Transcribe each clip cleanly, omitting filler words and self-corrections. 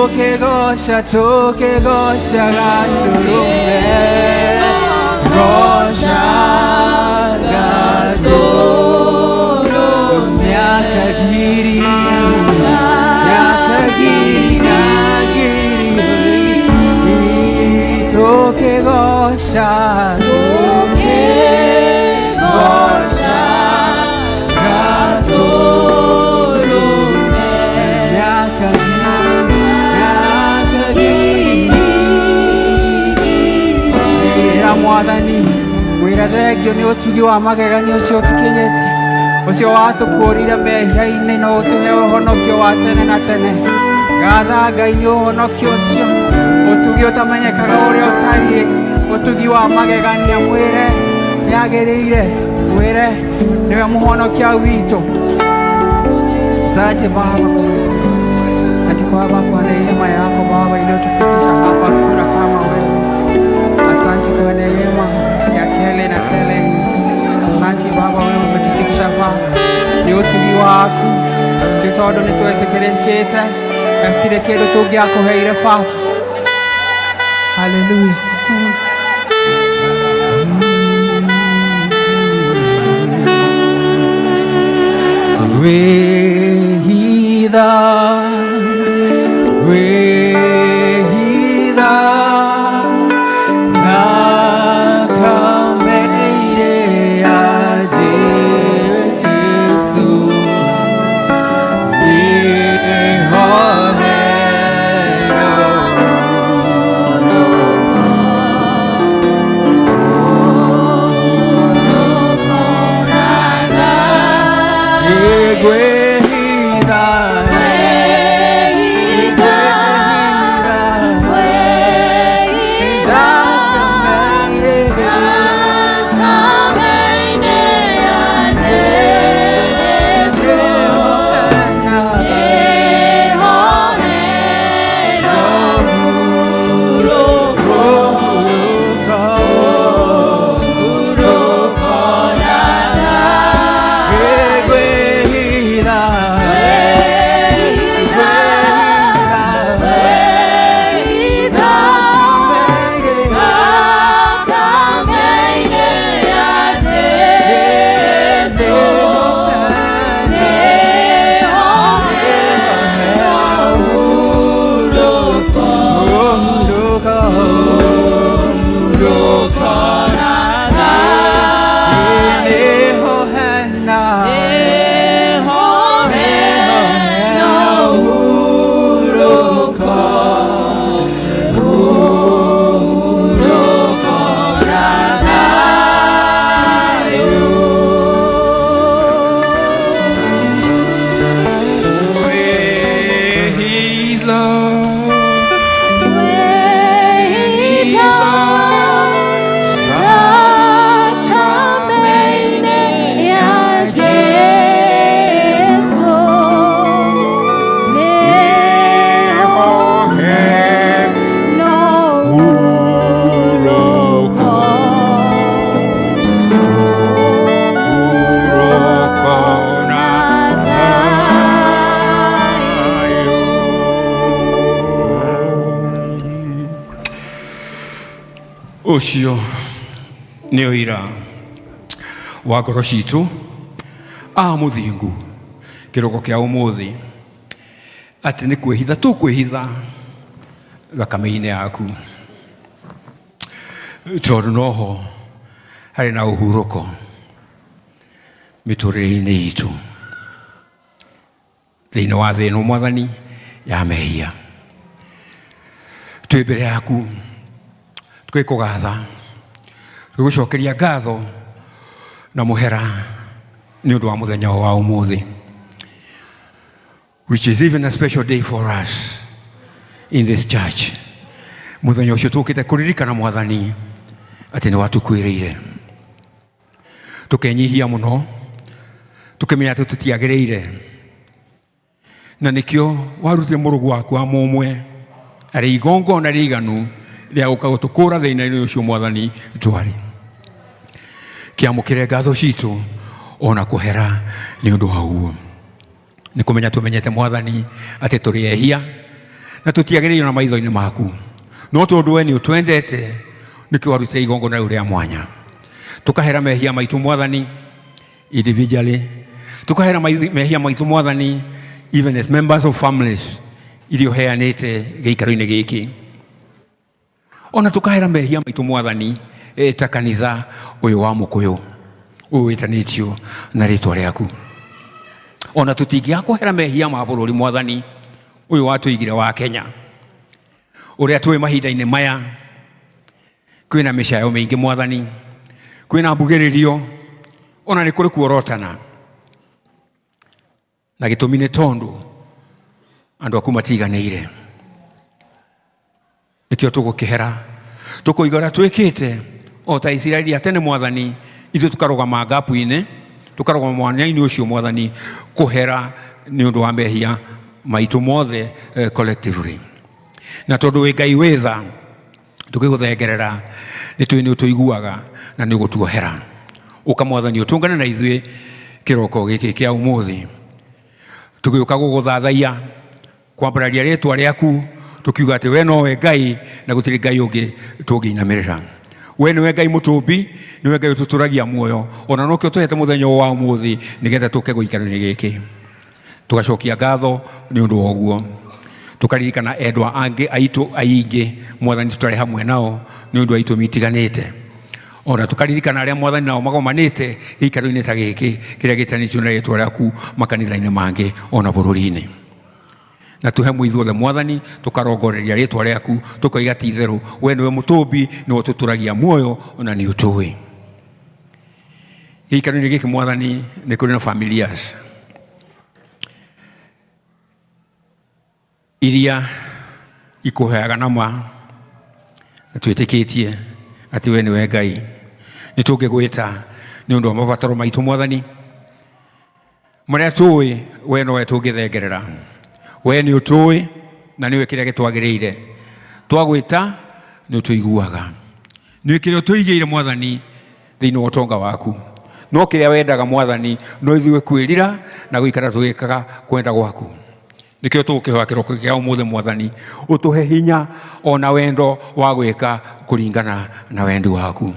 Tukigosha gaturume, gosha gaturume, miaka giri tukigosha gaturume, miaka Mwathani wira thengio ni utugi wa magegania ucio tukinyete ucio watukũrire mehia-inĩ na ũtũhe ũhonokio wa tene na tene. Gatha Ngai nĩ ũhonokio ũcio, ũtugi ũtamenyekaga ũrĩa ũtariĩ, ũtugi wa magegania. Mwĩre nĩagĩrĩire, mwĩre nĩwe mũhonokia witũ. Asante Baba, katika kwa neema yako Baba iliyotufikisha hapa kuna kama wewe. Asante kwa neema ya tele na tele. Asante Baba, wewe umetufikisha hapa, ni utugi wako tondũ nĩtwetĩkĩrĩkĩte kile kĩndũ tũngĩakũheire Baba. Haleluya. Ucio nĩ ũira wa ngoro citũ mũthingu kĩroko kĩa ũmũthĩ atĩ nĩ kwĩhitha tũkwĩhitha thakame-inĩ yaku, tondũ noho harĩ na ũhurũko mĩtũrĩre-inĩ itũ thĩinĩ wa thĩ ĩno Mwathani ya mehia. Twĩ mbere yaku twĩkũgatha, twĩgũcokeria ngatho na mũhera nĩ ũndũ wa mũthenya wa ũmũthĩ, which is even a special day for us in this church. Mũthenya ũcio tũkĩte kũririkana Mwathani atĩ nĩ watũkuĩrĩire, tũkenyihia mũno, tũkĩmenya atĩ tũtiagĩrĩire, na nĩkĩo warutire mũrũgũ waku wa mũmwe arĩ igongona rĩiganu rĩa gũka gũtũkũra thĩinĩ ũcio Mwathani twarĩ. Kĩamũkĩre ngatho citũ ona kũhera nĩ ũndũ wa ũguo. Nĩ kũmenya tũmenyete Mwathani atĩ tũrĩ ehia na tutiagĩrĩirwo na maitho-inĩ maku, no tondũ we nĩ ũtwendete nĩkĩo warutire igongona rĩu rĩa mwanya. Tukahera mehia maitũ Mwathani individually, tukahera mehia maitũ Mwathani even as members of families iria ũheanĩte gĩikaro-inĩ gĩkĩ, ona tukahera mehia maitũ Mwathani ta kanitha ũyũ wa mũkũyũ ũyũ wĩtanĩtio na rĩtwa rĩaku. Ona tũtingĩaga kũhera mehia ma bũrũri Mwathani ũyũ watũigire wa Kenya, ũrĩa tũĩ mahinda-inĩ maya kwĩna mĩcayo mĩingĩ Mwathani, kwĩna mbugĩrĩrio, ona nĩ kũrĩ kuorotana, na gĩtũmi nĩ tondũ andũ aku matiganĩire. Nĩkĩo tũgũkĩhera, tũkũiga ũrĩa twĩkĩte o ta Isiraeli atene Mwathani, ithuĩ tũkarũgama ngapu-inĩ, tũkarũgama mwanya-inĩ ũcio Mwathani, kũhera nĩ ũndũ wa mehia maitũ mothe collectively. Na tondũ wĩ Ngai wĩ tha, tũkĩgũthengerera nĩ tũĩ nĩ ũtũiguaga na nĩ ũgũtuohera. Ũka Mwathani ũtũngane na ithuĩ kĩroko gĩkĩ kĩa ũmũthĩ, tũgĩũka gũgũthathaiya kwambararia rĩtwa rĩaku, tukiuga atĩ we nowe Ngai na gũtirĩ Ngai ũngĩ tũngĩinamĩrĩra. We nĩwe Ngai mũtũmbi, nĩwe Ngai ũtũtũragia muoyo, ona nokĩo tũhete mũthenya wa ũmũthĩ nĩgetha tũke gũikaro-inĩ gĩkĩ. Tugacokia ngatho nĩ ũndũ wa ũguo, tukaririkana endwa angĩ aitũ aingĩ Mwathani tũtarĩ hamwe nao nĩ ũndũ wa itũmi itiganĩte, ona tukaririkana arĩa Mwathani nao magomanĩte gĩikaro-inĩ ta gĩkĩ kĩrĩa gĩtanĩtio na rĩtwa rĩaku makanitha-inĩ mangĩ ona bũrũri-inĩ. Na tuhe mũithuothe Mwathani, tukarongoreria rĩtwa rĩaku, tukoiga ti itherũ we nĩwe mũtũmbi, nĩwe ũtũtũragia muoyo ona nĩ ũtũĩ. Gĩikaro-inĩ gĩkĩ Mwathani nĩ kũrĩ na familias iria ikũheaga nama, na twĩtĩkĩtie atĩ we nĩwe Ngai. Nĩ tũngĩgwĩta nĩ ũndũ wa mabataro maitũ Mwathani marĩa tũĩ, we nowe tũngĩthengerera. We nĩ ũtũĩ na nĩwe kĩrĩa gĩtwagĩrĩire, twagwĩta nĩ ũtũiguaga, nĩwe kĩrĩa ũtũigĩire Mwathani thĩinĩ wa ũtonga waku, no kĩrĩa wendaga Mwathani no ithuĩ kwĩrira na gũikara tũgĩkaga kwenda gwaku. Nĩkĩo tũgũkĩhoya kĩroko kĩa ũmũthĩ Mwathani, ũtũhe hinya ona wendo wa gwĩka kũringana na wendi waku,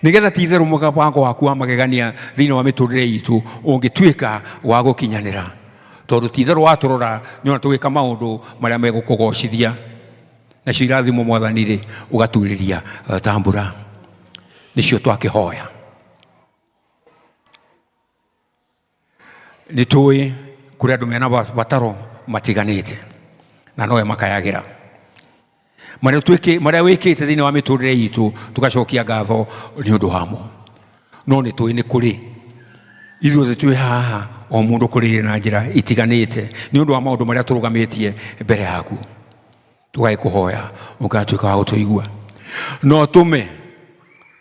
nĩgetha ti itherũ mũbango waku wa magegania thĩinĩ wa mĩtũrĩre itũ ũngĩtuĩka wa gũkinyanĩra, tondũ ti itherũ watũrora nĩ ona tũgĩka maũndũ marĩa megũkũgocithia, nacio irathimo Mwathani-rĩ ũgaturĩria tambura. Nĩcio twakĩhoya. Nĩ tũĩ kũrĩ andũ mena mabataro matiganĩte na nowe makayagĩra, marĩa wĩkĩte thĩinĩ wa mĩtũrĩre itũ, tugacokia ngatho nĩ ũndũ wamo. No nĩ tũĩ nĩ kũrĩ ithuothe twĩ haha o mũndũ kũrĩ na njĩra itiganĩte nĩ ũndũ wa maũndũ marĩa tũrũgamĩtie mbere yaku, tũgagĩkũhoya ũgatuĩka wa gũtũigua. No tũme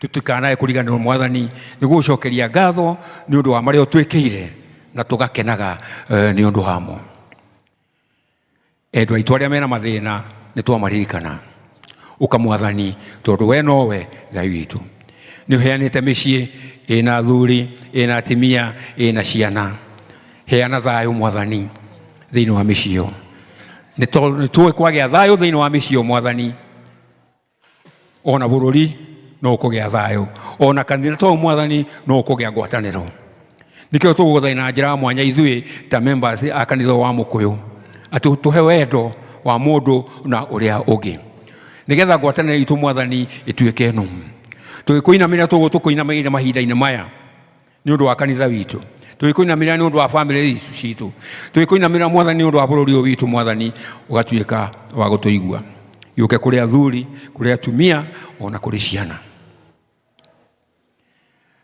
tũtikanae kũriganĩrwo Mwathani, nĩ gũgũcokeria ngatho nĩ ũndũ wa marĩa ũtwĩkĩire na tũgakenaga nĩ ũndũ wamo. Endwa aitũ arĩa mena mathĩna nĩ twamaririkana, ũka Mwathani, tondũ we nowe Ngai witũ. Nĩ ũheanĩte mĩciĩ ĩna athuri, ĩna atimia, ĩna ciana. Heana thayũ Mwathani thĩinĩ wa mĩciĩ ĩyo. Nĩ tũĩ kwagĩa thayũ thĩinĩ wa mĩciĩ ĩyo Mwathani, ona bũrũri no ũkũgĩa thayũ, ona kanitha to Mwathani no ũkũgĩa ngwatanĩro. Nĩkĩo tũgũthaitha na njĩra ya mwanya ithuĩ ta members a kanitha wa mũkũyũ, atĩ tũhe wendo wa mũndũ na ũrĩa ũngĩ, nĩgetha ngwatanĩro itũ Mwathani ĩtuĩke nũmu. Tũgĩkũinamĩrĩra tũgũkũinamĩrĩra mahinda-inĩ maya nĩ ũndũ wa kanitha witũ, tũgĩkũinamĩrĩra nĩ ũndũ wa family citũ, tũgĩkũinamĩrĩra Mwathani nĩ ũndũ wa bũrũri ũyũ witũ Mwathani, ũgatuĩka wa gũtũigua. Yũke kũrĩ athuri, kũrĩ atumia, ona kũrĩ ciana.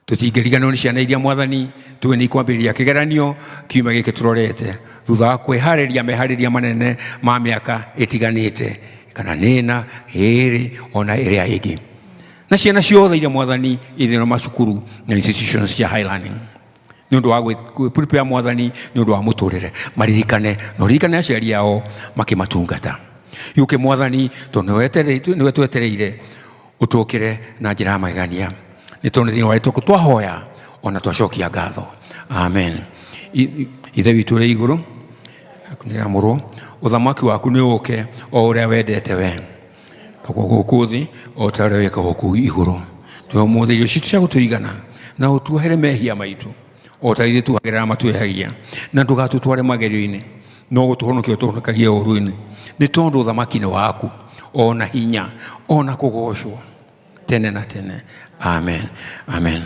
Tũtingĩriganĩrwo nĩ ciana iria Mwathani tũĩ nĩ ikwambĩrĩria kĩgeranio kiumia gĩkĩ tũrorete, thutha wa kwĩharĩria meharĩria manene ma mĩaka ĩtiganĩte, kana nĩna ĩrĩ ona ĩrĩa ĩngĩ. Na ciana ciothe iria Mwathani ithĩ na macukuru na institutions cia Highlanding, nĩ ũndũ wa gwĩ-prepare Mwathani nĩ ũndũ wa mũtũrĩre, maririkane na ũririkane aciari ao makĩmatungata. Yũke Mwathani, tondũ nĩwe twetereire ũtũkĩre na njĩra ya magegania. Nĩ tondũ thĩinĩ wa rĩtwa twahoya ona twacokia ngatho. Amen. Ithe witũ ũrĩ igũrũ, nĩ mũrũ uthamaki waku ni uke o uria wendete we kwa guku thi o ta uria weka guku iguru to muthi irio citu cia gutuigana na utuhere mehia maitu o ta ithu tuhagerera matuehagia na ndugatutware magerio-ini no gutuhonokia utuhonokagia uru-ini ni tondu uthamaki ni waku ona hinya ona kugoshwo tene na tene. Amen. Amen.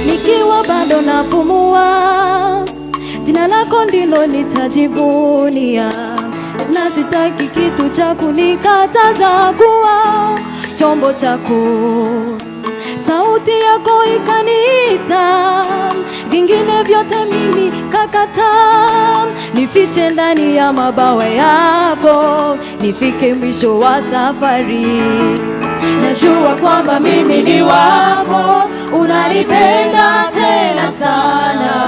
Nikiwa bado napumua, jina lako ndilo nitajivunia, na sitaki kitu cha kunikataza kuwa chombo chako. Sauti yako ikaniita, vingine vyote mimi kakata. Nifiche ndani ya mabawa yako, nifike mwisho wa safari. Najua kwamba mimi ni wako, unanipenda tena sana.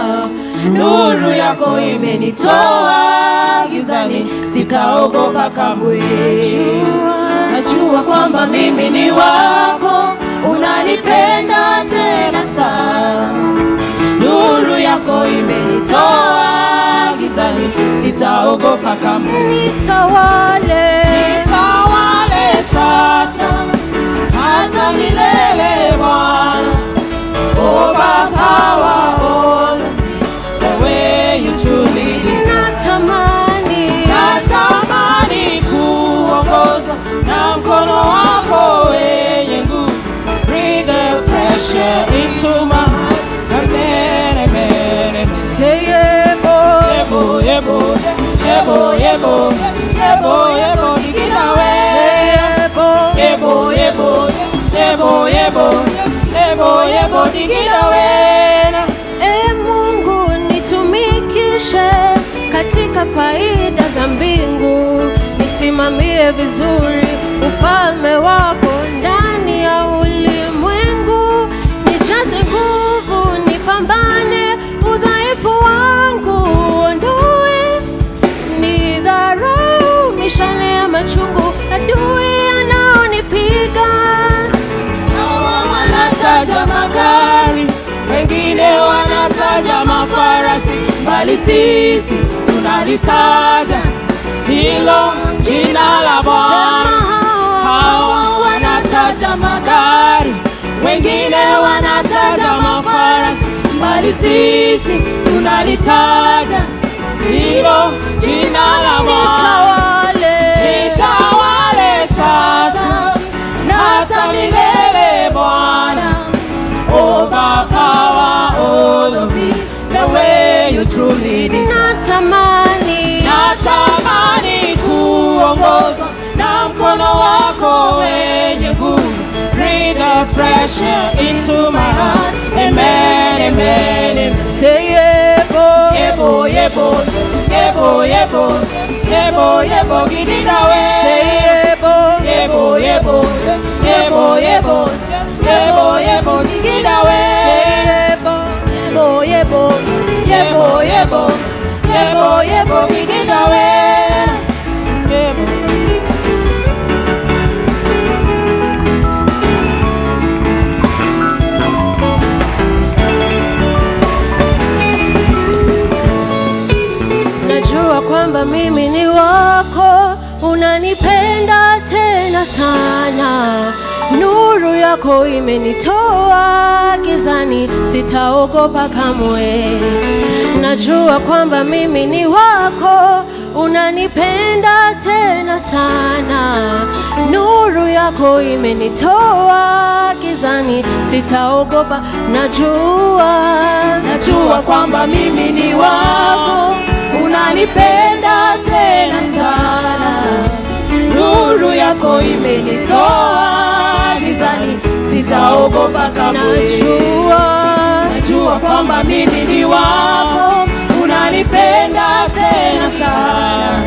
Nuru yako imenitoa gizani, sitaogopa kamwe. Najua kwamba mimi ni wako, unanipenda tena sana. Nuru yako imenitoa gizani, sitaogopa kamwe. Nitawale, nitawale sasa hata milele Bwana. Overpower all of me the way you truly deserve. Natamani kuongozwa na mkono wako wenye nguvu. Breathe the fresh air into my heart. Say yebo, yebo, yebo, yebo, yebo, yebo, yebo, digina we. Say yebo, yebo, yebo, yebo, yebo, yebo, yebo, digina we. Mungu nitumikishe katika faida za mbingu, nisimamie vizuri ufalme wako ndani ya ulimwengu. Nijaze nguvu, nipambane udhaifu wangu ondoe, nidharau mishale ya machungu adui anaonipiga. Wanataja magari, wengine wanataja mafarasi, bali sisi tunalitaja hilo jina la Bwana. Hawa wanataja magari, wengine wanataja mafarasi, bali sisi tunalitaja hilo jina la Bwana. Nitawale sasa na hata milele Bwana. Overpower all of me the way you truly deserve. Natamani the fresh air into my heart. Amen, amen, amen. Say yebo, Yebo, yebo, yebo, yebo, yebo, yebo, give it away. say yebo, Yebo, yebo, yebo, yebo, yebo, yebo, give it away. say yebo, Yebo, yebo, yebo, yebo, yebo, yebo, give it away. Yebo. najua kwamba mimi ni wako, unanipenda tena sana. Nuru yako imenitoa gizani, sitaogopa kamwe. Najua kwamba mimi ni wako, unanipenda tena sana. Nuru yako imenitoa gizani, sitaogopa. Najua kwamba mimi ni wako, unanipenda tena sana. Nuru yako imenitoa gizani, sitaogopa kamwe. Najua kwamba mimi ni wako, unanipenda tena sana.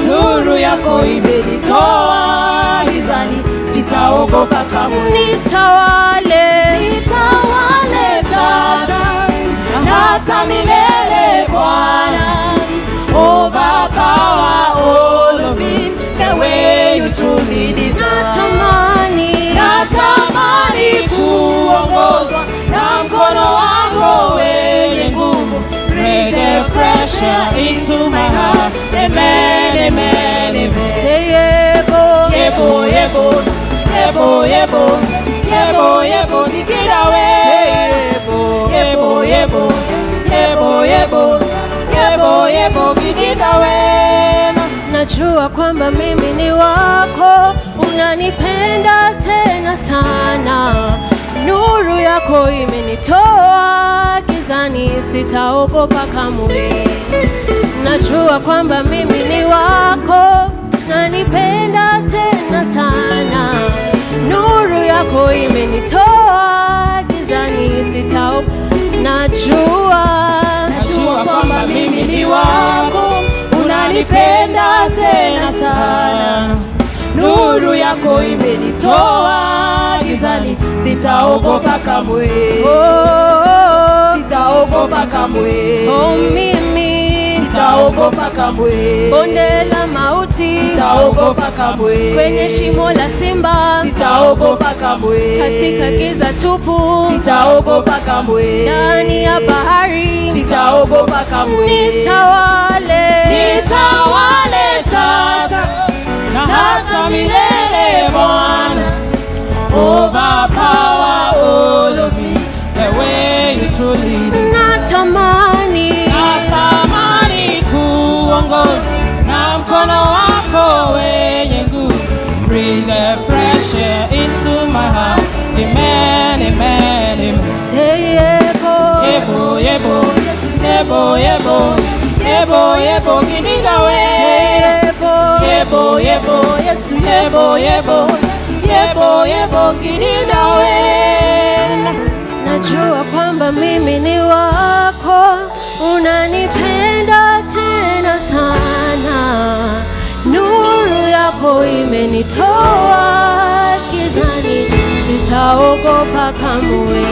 Nuru yako imenitoa gizani, sitaogopa kamwe. Nitawale, Nitawale sasa na hata milele Bwana. Overpower all of me the way you truly deserve. Natamani kuongozwa na mkono wako wenye nguvu. Breathe the fresh air into my heart. Amen, amen, amen. say yebo, Yebo, yebo, yebo, yebo, yebo, yebo, dig it away. say yebo, Yebo, yebo, yebo, yebo, yebo, yebo, dig it away. najua kwamba mimi ni wako, unanipenda tena sana. Nuru yako imenitoa gizani, sitaogopa kamwe. Najua kwamba mimi ni wako, unanipenda tena sana. Nuru yako imenitoa gizani, sitaogopa. Najua kwamba mimi ni wako, unanipenda tena sana. Nuru yako imenitoa gizani, sitaogopa kamwe. Sitaogopa kamwe. Oh, mimi Sitaogopa kamwe. bonde la mauti, Sitaogopa kamwe. kwenye shimo la simba, Sitaogopa kamwe. katika giza tupu, Sitaogopa kamwe. ndani ya bahari, Sitaogopa kamwe. nitawale, Nitawale sasa na hata milele Bwana. Overpower all of me the way you truly deserve. Natamani kuongozwa na mkono wako wenye nguvu. Breathe the fresh air into my heart. Amen, amen, amen. say yebo, Yebo, yebo, yebo, yebo, yebo, yebo, give it away. say yebo, Yebo, yebo, yes, yebo, yebo, yebo, yebo, give it away. najua kwamba mimi ni wako, unanipenda tena sana. Nuru yako imenitoa gizani, sitaogopa kamwe.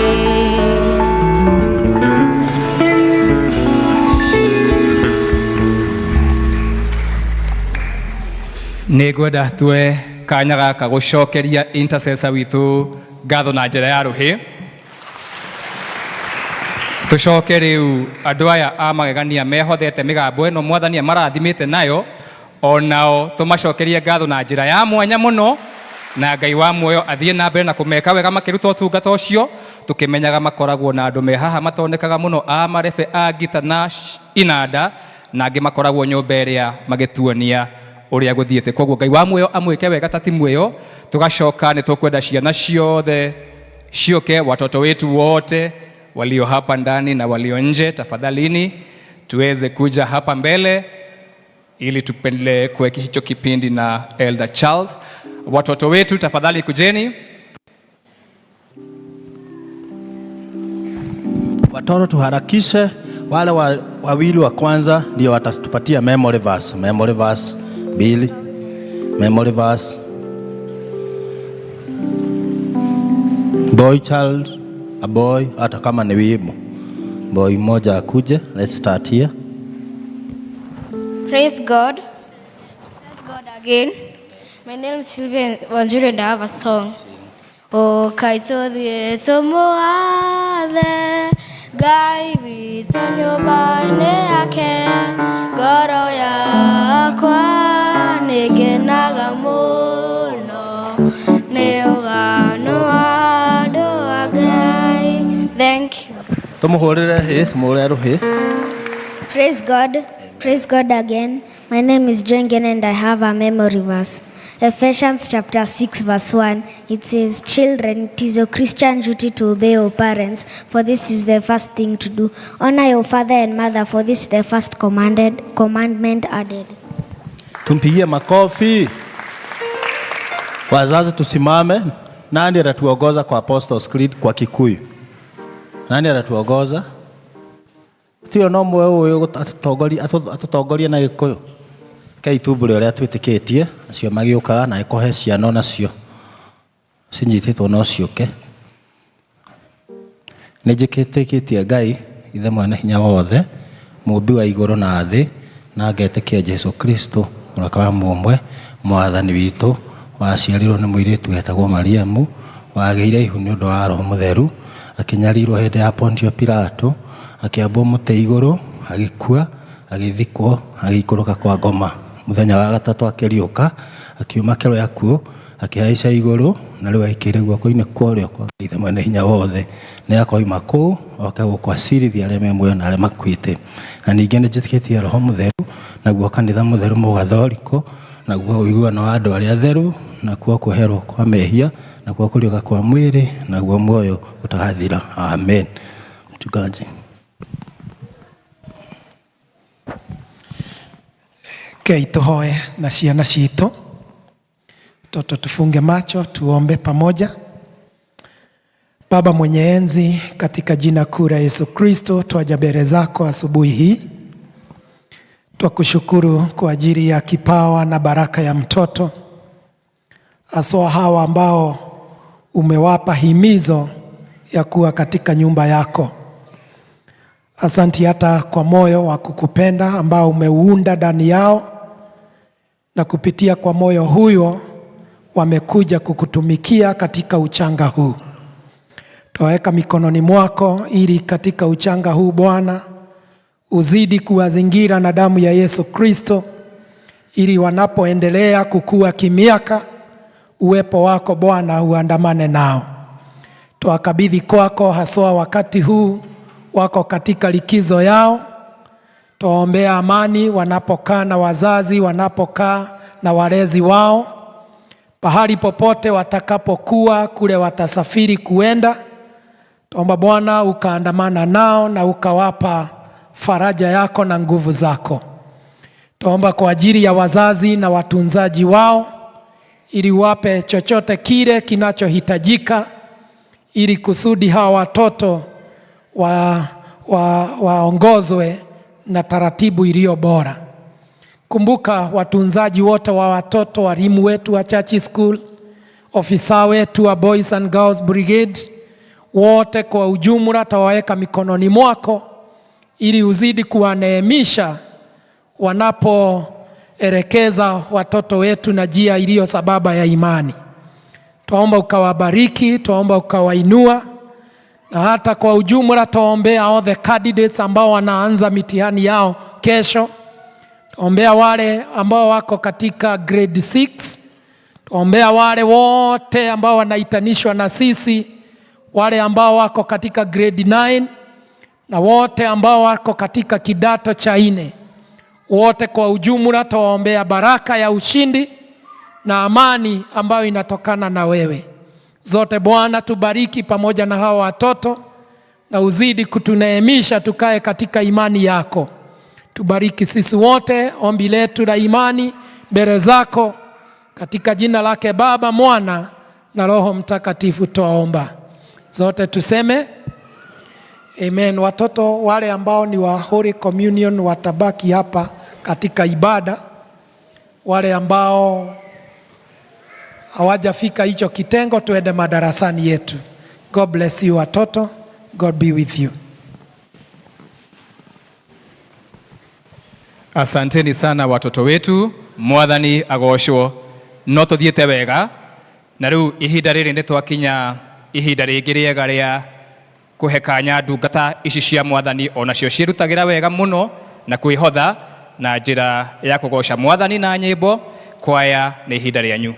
nĩngwenda tue kanya gaka gũcokeria intercessor witũ ngatho na njĩra ya rũhĩ. Tũcoke rĩu andũ aya a magegania mehothete mĩgambo ĩno Mwathani amarathimĩte nayo, onao tũmacokerie ngatho na njĩra ya mwanya mũno, na Ngai wa muoyo athiĩ na mbere na kũmeka wega makĩruta ũtungata ũcio, tũkĩmenyaga makoragwo na andũ me haha matonekaga mũno a marebe a ngita na inanda, na angĩ makoragwo nyũmba ĩrĩa magĩtuonia ũrĩa gũthiĩte. Koguo Ngai wa muoyo amwĩke wega ta timu ĩyo. Tugacoka nĩ tũkwenda ciana ciothe cioke, watoto wetu wote walio hapa ndani na walio nje, tafadhalini tuweze kuja hapa mbele ili tupendelee kuweka hicho kipindi na Elder Charles. Watoto wetu tafadhali kujeni. Watoto tuharakishe. Wale wawili wa kwanza ndio watatupatia memory verse. Memory verse 2. Memory verse. Boy child, a boy, hata kama ni wimbo. Boy moja akuje. Let's start here. Praise God. Praise God again. My name is Sylvia Wanjuri and I have a song. O kaisodhie somoade gai visonyo bane ake goro ya kwa negenaga muno neogano ado agai. Thank you. Praise God. Praise God again. My name is Drengen and I have a memory verse. Ephesians chapter 6 verse 1. It says, "Children, it is your Christian duty to obey your parents, for this is the first thing to do. Honor your father and mother, for this is the first commandment added." Tumpigie makofi. Wazazi tusimame. Nani atatuongoza kwa Apostles' Creed kwa Kikuyu? Nani atatuongoza? Tio no mwe atutongoria na Gikuyu. Kai tubule ria twitikitie acio magiukaga na ikohe ciano nacio cinyititwo no ciuke. Nijikitikitie Ngai ithe mwene hinya wothe, mumbi wa iguru na thi, na ngetikia Jesu Kristo urakawa mumwe mwathani witu, waciarirwo ni muiritu wetagwo Mariamu, wageire ihu ni undu wa Roho Mutheru, akinyarirwo hindi ya Pontio Pilato, akiambwo muti iguru, agikua, agithikwo, agikuruka kwa ngoma. Muthenya wa gatatu akiriuka, akiuma kero yakuo, akihaica iguru, na riu aikire guoko-ini kwario kwa ithe mwene hinya wothe. Ni akoima kuu, oke gukwacirithia aria me muoyo na aria makuite. Na ningi ni njitikitie Roho Mutheru, naguo kanitha mutheru mugathoriko, naguo uiguano wa andu aria atheru, naguo kuherwo kwa mehia, naguo kuriuka kwa mwiri, naguo muoyo utagathira. Amen. Mchungaji. Kei tuhoe na ciana citũ. Toto tufunge macho tuombe pamoja. Baba mwenye enzi, katika jina kuu la Yesu Kristo twaja mbele zako asubuhi hii. Twakushukuru kwa ajili ya kipawa na baraka ya mtoto, haswa hawa ambao umewapa himizo ya kuwa katika nyumba yako. Asanti hata kwa moyo wa kukupenda ambao umeuunda ndani yao, na kupitia kwa moyo huyo wamekuja kukutumikia katika uchanga huu. Twaweka mikononi mwako ili katika uchanga huu Bwana uzidi kuwazingira na damu ya Yesu Kristo, ili wanapoendelea kukua kimiaka uwepo wako Bwana uandamane nao. Twakabidhi kwako haswa wakati huu wako katika likizo yao. Tuombea amani wanapokaa na wazazi, wanapokaa na walezi wao, pahali popote watakapokuwa kule watasafiri kuenda. Tuomba Bwana ukaandamana nao na ukawapa faraja yako na nguvu zako. Tuomba kwa ajili ya wazazi na watunzaji wao, ili wape chochote kile kinachohitajika, ili kusudi hawa watoto waongozwe na taratibu iliyo bora. Kumbuka watunzaji wote wa watoto, walimu wetu wa Church School, ofisa wetu wa Boys and Girls Brigade, wote kwa ujumla tawaweka mikononi mwako, ili uzidi kuwaneemisha wanapoelekeza watoto wetu na njia iliyo sababa ya imani. Tuomba ukawabariki, tuomba ukawainua, na hata kwa ujumla tuombea all the candidates ambao wanaanza mitihani yao kesho. Tuombea wale ambao wako katika grade 6. Tuombea wale wote ambao wanaitanishwa na sisi, wale ambao wako katika grade 9 na wote ambao wako katika kidato cha 4. Wote kwa ujumla tuombea baraka ya ushindi na amani ambayo inatokana na wewe. Zote Bwana tubariki pamoja na hawa watoto, na uzidi kutuneemisha tukae katika imani yako. Tubariki sisi wote, ombi letu la imani mbele zako, katika jina lake Baba, Mwana na Roho Mtakatifu twaomba. Zote tuseme Amen. Watoto wale ambao ni wa Holy Communion watabaki hapa katika ibada. Wale ambao hawajafika hicho kitengo tuende madarasani yetu. God bless you watoto. God be with you. Asanteni sana watoto wetu, Mwathani agocwo. No tuthiete wega na riu ihinda riri ni twakinya ihinda ringi riega ria kuhe kanya ndungata ici cia Mwathani onacio cirutagira wega muno na kwihotha na njira ya kugoca Mwathani na nyimbo. Kwaya ni ihinda rianyu.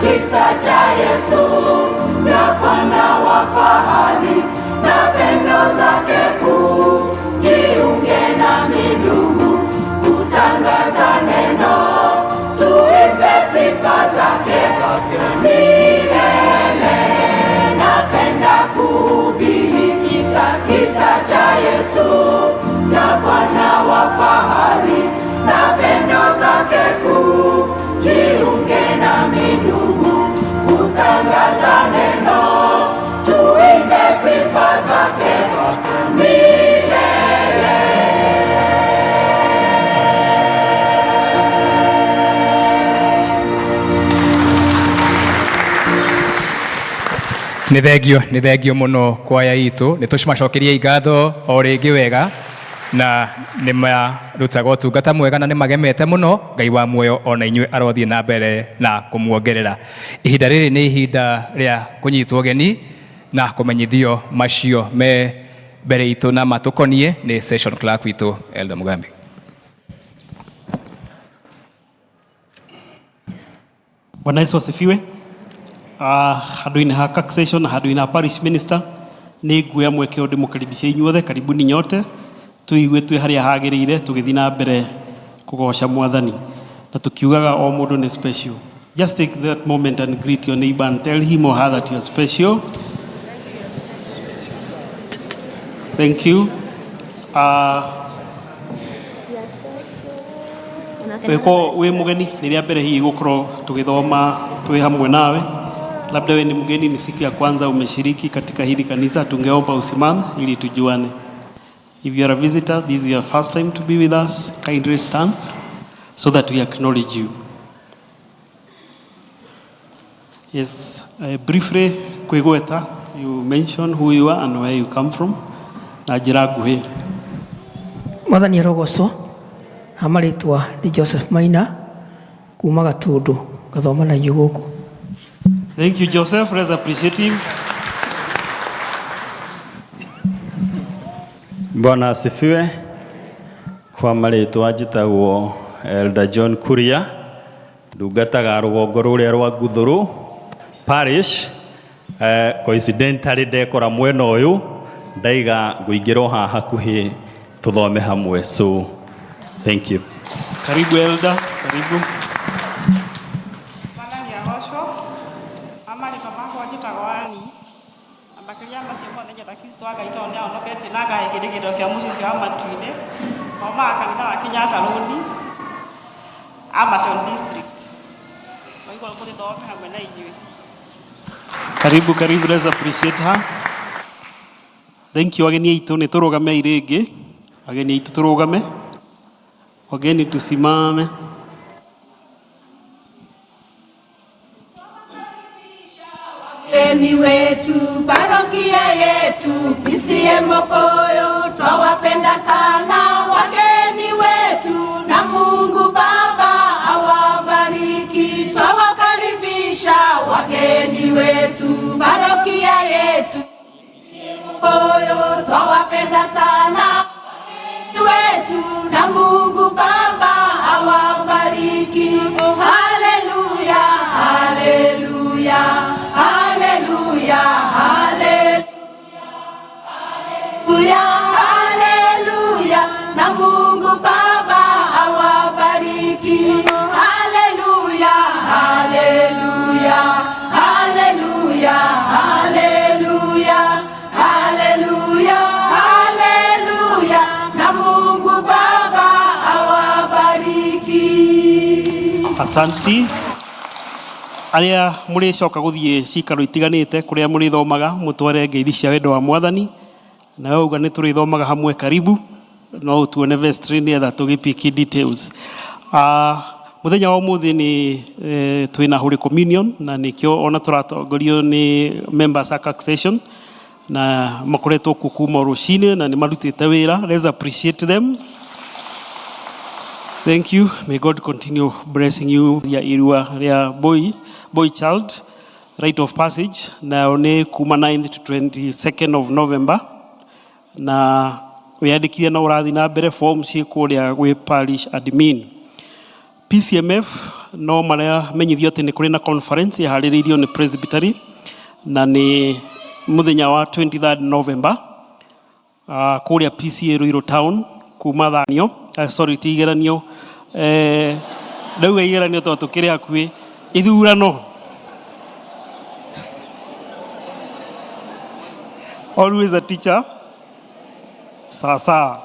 Kisa cha Yesu. Yesu, na Bwana wa fahari na pendo zake kuu. Jiunge nami ndugu, kutangaza neno, tuimbe sifa zake milele. Napenda kuhubiri kisa cha Yesu, na Bwana wa fahari na pendo zake kuu. Jiunge nami ndugu, kutangaza neno, tuimbe sifa zake milele. Nĩ thengio mũno kwaya itũ, nĩ tũcimacokerie ngatho o rĩngĩ wega, na nĩ marutaga ũtungata mwega na nĩ magemete mũno. Ngai wa muoyo ona inyuĩ arothiĩ na mbere na kũmuongerera. Ihinda rĩrĩ nĩ ihinda rĩa kũnyitwo ũgeni na kũmenyithio macio me mbere itũ na matũkoniĩ nĩ session clerk witũ Elder Mugambi. Bwana Yesu asifiwe. Handũ-inĩ ha CAC session na handũ-inĩ ha parish minister, nĩ nguoya mweke ndĩmũkaribishe inyuothe. Karibuni nyote, tuigue twĩ harĩa hagĩrĩire tũgĩthiĩ na mbere kũgoca Mwathani na tukiugaga o mũndũ nĩ special. Just take that moment and greet your neighbor and tell him or her that you are special. Thank you. Weko we mugeni rĩrĩa mbere hihi gũkorwo tũgĩthoma twĩ hamwe nawe. Labda we ni mgeni, ni siku ya kwanza umeshiriki katika hili kanisa, tungeomba usimame ili tujuane. If you are a visitor, this is your first time to be with us, kindly stand so that we acknowledge you. Yes, briefly, kwĩgweta, you mention who you are and where you come from. Na njĩra nguhĩ. Mwathani arogocwo. Amarĩtwa ni Joseph Maina kuma Gatundu, gathoma na inyuĩ gũkũ. Thank you, Joseph. Let's appreciate him. Bwana asifiwe. Kwa marĩtwa njĩtagwo Elder John Kuria, ndungataga rũgongo rũrĩa rwa Guthuru Parish. Coincidentally ndekora mwena ũyũ, ndaiga ngũingĩra haha hakuhĩ tũthome hamwe. So thank you. Karibu Elder, karibu. Karibu, karibu, let's appreciate her. Thank you. Ageni aitu ni turugame irĩngĩ. Ageni aitu turugame. Wageni tusimame. Wageni wetu, parokia yetu, CCM Mokoyo, twawapenda sana wageni wetu, na Mungu Baba awabariki. Twawakaribisha wageni wetu, parokia yetu, CCM Mokoyo, twawapenda sana wetu, na Mungu Baba awabariki. Haleluya, haleluya, haleluya, haleluya, haleluya, na Mungu Baba awabariki. Haleluya, haleluya, haleluya, haleluya, haleluya, haleluya, na Mungu Baba awabariki. Asanti. Aria mũrĩcoka gũthiĩ cikaro itiganĩte kũrĩa mũrĩthomaga, mũtware ngeithi cia wendo wa Mwathani. Na wewe uga nĩ tũrĩthomaga hamwe, karibu. No tuone vestry nĩgetha tũgĩpiki details. Mũthenya wa ũmũthĩ nĩ twĩna Holy Communion, na nĩkĩo ona tũratongorio nĩ members a CAC session, na makoretwo kuma rũcinĩ na nĩ marutĩte wĩra. Let's appreciate them. Thank you. May God continue blessing you. Ya irua ya boy child rite of passage na one kuma 9th to 22nd of November, na wĩandĩkithie na ũrathi na mbere form ciĩ kũrĩa gwĩ parish admin. PCMF no maria menyithio ati ni kuri na conference yahaririirio ni Presbytery na ni muthenya wa 23 November kuria PCA Ruiru Town kuma thanio ti igeranio ndauga igeranio to tukiri hakui ithurano. Always a teacher. Sasa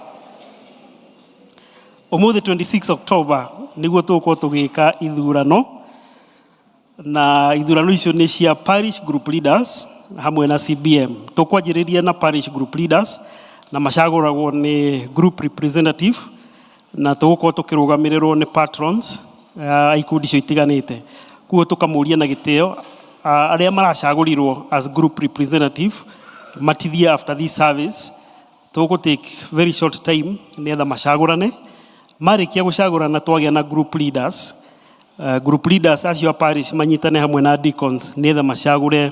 umuthi 26 October niguo tuko tugika ithurano, na ithurano icio ni cia parish group leaders hamwe na CBM. Tukwanjiriria na parish group leaders na macaguragwo ni group representative, na tugukorwo tukirugamirerwo ni patrons ikundi cio itiganite. Kuo tukamuria na giteo aria maracagurirwo as group representative matithia after this service. Tugu take very short time nietha macagurane. Marikia gucagurana twagia na group leaders. Group leaders acio parish manyitane hamwe na deacons nietha macagure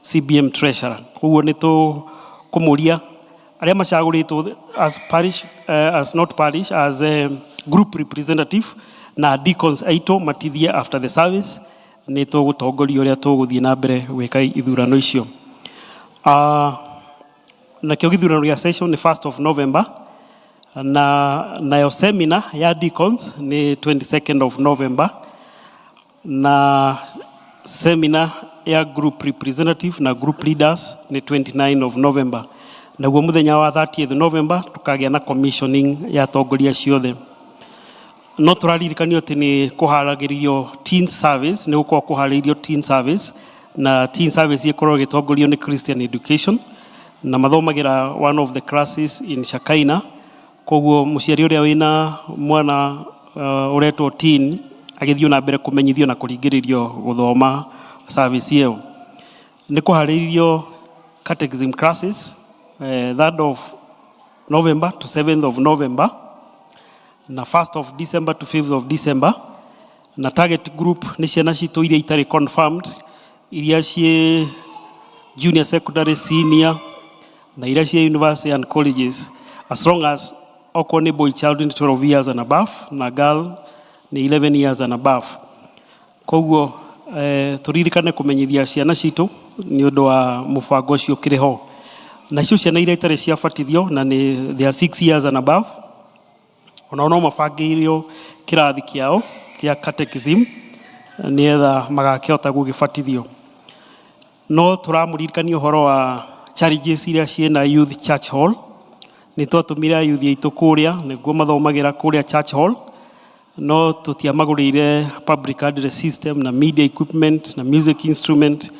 CBM treasurer. Kuo ni tu kumuria aria macaguritwo as parish as not parish as a group representative na deacons aito matithia after the service. Ni tugutongoria uria tuguthie na mbere gwika ithurano icio. Na kio githurano ya session ni 1st of November, na nayo seminar ya deacons ni 22nd of November, na seminar ya group representative na group leaders ni 29 of November. Na guo muthenya wa 30th November tukagia na commissioning ya tongoria ciothe. No turaririkanio ati ni kuharagiririo teen service, ni uko kuharagiririo teen service, na teen service ikorwo gitongorio ni Christian education, na mathomagira one of the classes in Shakaina. Koguo muciari uria wina mwana uretwo teen agithio na mbere kumenyithio na kuringiririo guthoma service iyo. Ni kuhariririo catechism classes 3rd of November to 7th of November, na 1st of December to 5th of December. Na target group ni ciana citu iria itari confirmed, iria cie junior secondary, senior, na iria cie university and colleges, as long as okoni boy child in 12 years and above na girl ni 11 years and above. Koguo turirikane kumenyithia ciana citu ni undu wa mubango ucio kiriho. Na cio ciana iria itari ciabatithio na ni they are 6 years and above, ona no mabangirio kirathi kiao kia catechism nietha magakihota gugibatithio. No turamuririkania uhoro wa challenges iria ciena youth church hall. Ni twatumira youth aitu kuria niguo mathomagira kuria church hall, no tutiamagurire public address system na media equipment na music instrument.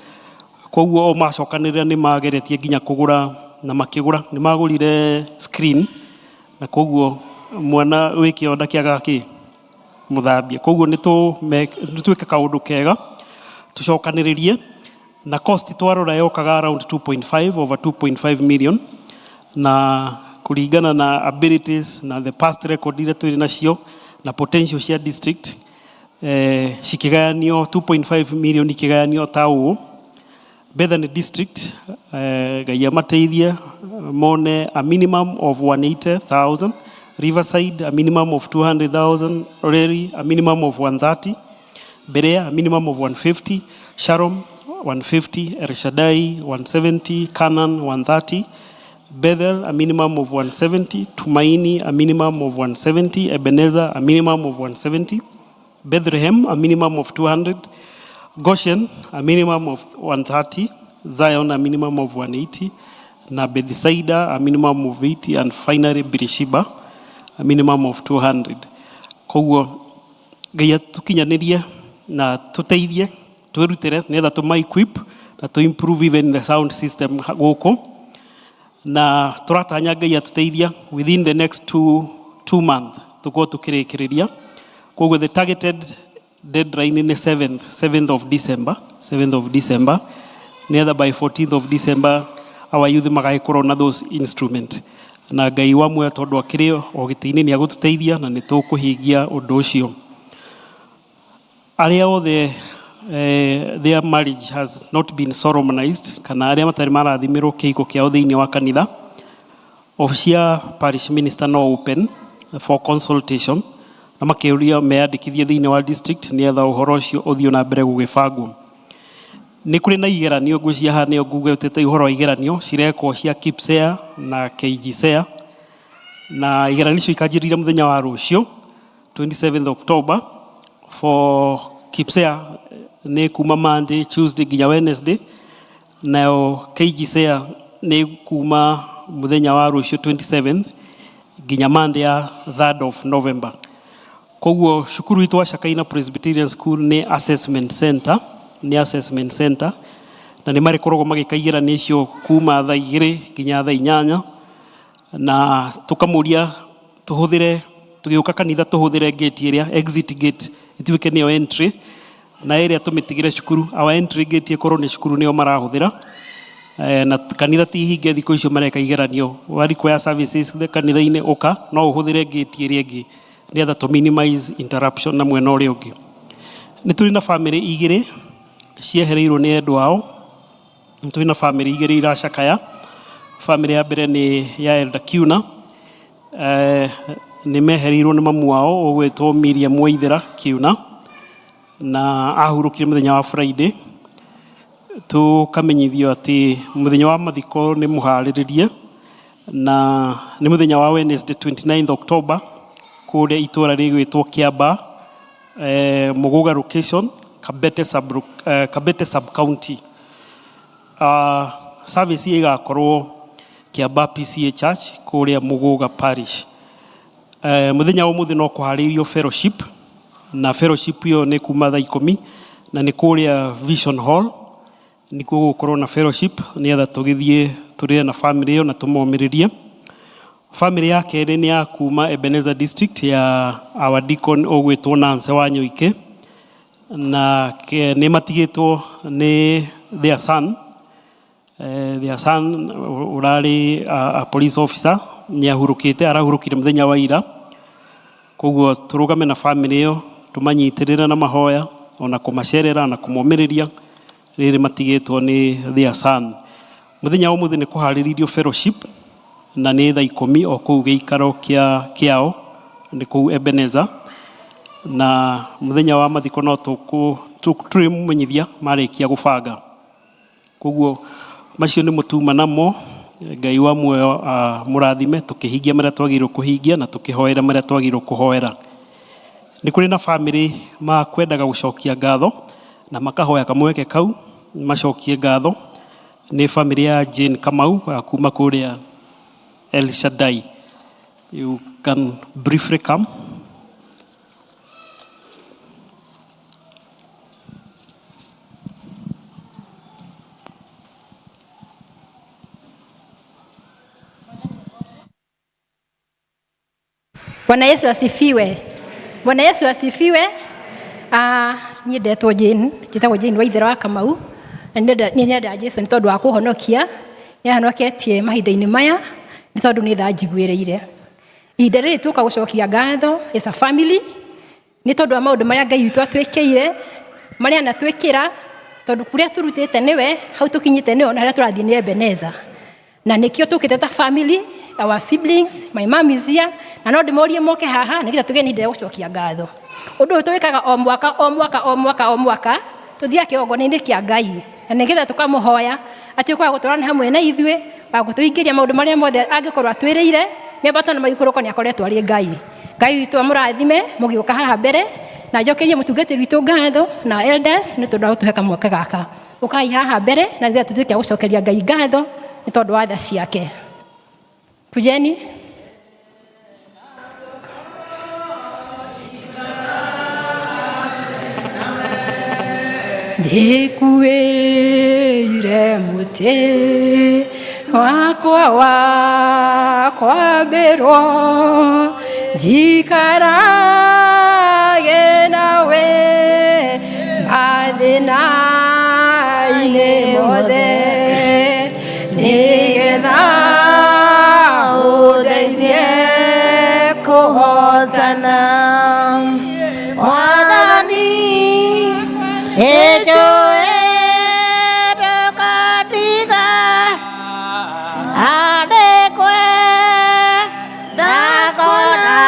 Koguo o macokanirira ni mageretie nginya kugura na makigura, ni magurire screen, na koguo mwana wikionda kiaga ki muthambia. Koguo ni twike kaundu kega tucokaniririe, na cost twarora yokaga around 2.5 over 2.5 million, na kuringana na abilities na the past record ile tuli nacio na potential cia district shikiganio 2.5 million ikiganio tau Bethany district gaya mateithia mone a minimum of 180,000, Riverside a minimum of 200,000, Reri a minimum of 130, Berea a minimum of 150, Sharon 150, El Shaddai 170, Canaan 130, Bethel a minimum of 170, Tumaini a minimum of 170, Ebenezer a minimum of 170, Bethlehem a minimum of 200, Goshen a minimum of 130, Zion a minimum of 180, na Bethsaida a minimum of 80, and finally Beersheba a minimum of 200. Koguo gaya tukinyanirie na tuteithie twirutire netha tuma equip na to improve even the sound system guku, na turatanya ngai atuteithia within the next two months tuko tukirikiriria. Koguo the targeted deadline in the 7th of December, nether by 14th of December our youth magaikorwo na those instrument, na ngai wamwe tondu akiri o gitini ni agututeithia na nitukuhingia undu ucio. Aria othe their marriage has not been solemnized, kana aria matari marathimirwo kiiko kiao thiini wa kanitha, officia parish minister no open for consultation, na makiuria meandikithie thiini wa district ni etha uhoro ucio uthio na mbere gugibangwo. Ni kuri na igeranio ngwĩcia haha nĩo ngugĩte uhoro wa igeranio cirekwo cia KIPSEA na KGSEA, na igeranio icio ikanjĩrĩria mũthenya wa rũciũ 27th October. For KIPSEA ni kuma Monday, Tuesday nginya Wednesday, nayo KGSEA ni kuma muthenya wa rũciũ 27th nginya Monday ya 3rd of November. Koguo cukuru itwa Shakaina Presbyterian School ni assessment center, na ni marikoragwo magĩkaigĩra icio kuma thaa 2 nginya thaa 8, na tukamuria tuhũthĩre tũgĩũka kanitha tuhũthĩre gate ĩrĩa exit gate ituĩke nĩyo entry, na ĩrĩa tũmĩtigĩre cukuru our entry gate ĩkorwo nĩ cukuru nĩyo marahũthĩra. Na kanitha ti hinge thikũ icio mareka igeranio, require services kanitha-inĩ ũka no ũhũthĩre gate ĩrĩa ĩngĩ nĩgetha to minimize interruption na mwena ũrĩa ũngĩ. Nĩ tũrĩ na family igĩrĩ ciehereirwo nĩ endwa ao, nĩ tũrĩ na family igĩrĩ iracakaya. Family ya mbere nĩ ya Elder Kiuna, nĩ mehereirwo nĩ mamu wao ũgwĩtwo Miriam Waithera Kiuna, na ahurũkire mũthenya wa Friday. Tukamenyithio atĩ mũthenya wa mathiko nĩ mũharĩrĩrie, na nĩ mũthenya wa Wednesday 29th October kũrĩa itũra rĩgwĩtwo Kiamba, Muguga location, Kabete sub county. Service igakorwo Kiamba PCA Church kũrĩa Muguga parish. Mũthenya wa mũthĩ no kũharĩrio fellowship, na fellowship iyo nĩ kuma thaa 10 na nĩ kũrĩa Vision Hall nĩ gũkorwo na fellowship nĩgetha tũgĩthiĩ tũrĩe na family iyo na tũmomĩrĩrie. Family ya kerĩ nĩ ya kuma Ebenezer district ya our deacon ũgwĩtwo Nancy Wanyoike, na nĩ matigĩtwo nĩ their son urari a police officer nĩ ahurũkĩte, arahurũkire mũthenya wa ira. Koguo tũrũgame na family iyo tũmanyitĩrĩra na mahoya ona kũmacerera na kũmomĩrĩria rĩrĩ matigĩtwo nĩ their son. Mũthenya wa mũthĩ nĩ kũharĩrĩrio fellowship na nĩ thaa 10 o kũu gĩikaro kĩao nĩ kũu Ebenezer, na mũthenya wa mathiko no tũrĩmumenyithia marĩkia gũbanga. Koguo macio nĩ mũtuma namo, Ngai wa muoyo mũrathime, tũkĩhingia marĩa twagĩrĩirwo kũhingia na tũkĩhoera marĩa twagĩrĩirwo kũhoera. Nĩ kũrĩ na family makwendaga gũcokia ngatho na makahoya kamweke kau macokie ngatho. Nĩ family ya Jane Kamau kuma kũrĩa El Shaddai. You can briefly come. Bwana Yesu asifiwe. Bwana Yesu asifiwe. Niĩ ndetwo Jane, njĩtagwo Jane Waithera wa Kamau, na nĩ nyenda Jesũ nĩ tondũ wa kũhonokia. Nĩahonoketie mahinda-inĩ maya nĩ tondũ nĩ tha njiguĩrĩire. Ihinda rĩrĩ tũka gũcokia ngatho as a family nĩ tondũ wa maũndũ marĩa Ngai witũ atwĩkĩire, marĩa anatwĩkĩra, tondũ kũrĩa tũrutĩte nĩwe, hau tũkinyĩte nĩwe, na harĩa tũrathiĩ nĩ Ebenezer. Na nĩkĩo tũkĩte ta family, our siblings, my mom is here, na no ndĩmorie moke haha nĩgetha tũgĩe na ihinda rĩa gũcokia ngatho. Ũndũ ũyũ tũwĩkaga o mwaka tũthiaga kĩgongona-inĩ kĩa Ngai, na nĩgetha tũkamũhoya atĩ ũkoragwo gũtwarana hamwe na ithuĩ, wa gũtũhingĩria maũndũ marĩa mothe angĩkorwo atwĩrĩire, mĩambato na maikũrũko nĩ akoretwo arĩ Ngai. Ngai witũ amũrathime mũgĩũka haha mbere, na njokerie mũtungatĩri witũ ngatho na elders nĩ tondũ wa gũtũhe kamweke gaka. Ũkai haha mbere na nĩgetha tũtuĩke a gũcokeria Ngai ngatho nĩ tondũ wa tha ciake. Kujeni. Ndĩkuĩire mũtĩ wakwa wa kwambĩrwo, njikarage nawe mathĩna-inĩ mothe, nĩgetha ũndeithie kũhotana. Wathani ĩnjũĩ ndũkatiga, andĩkwe ndakona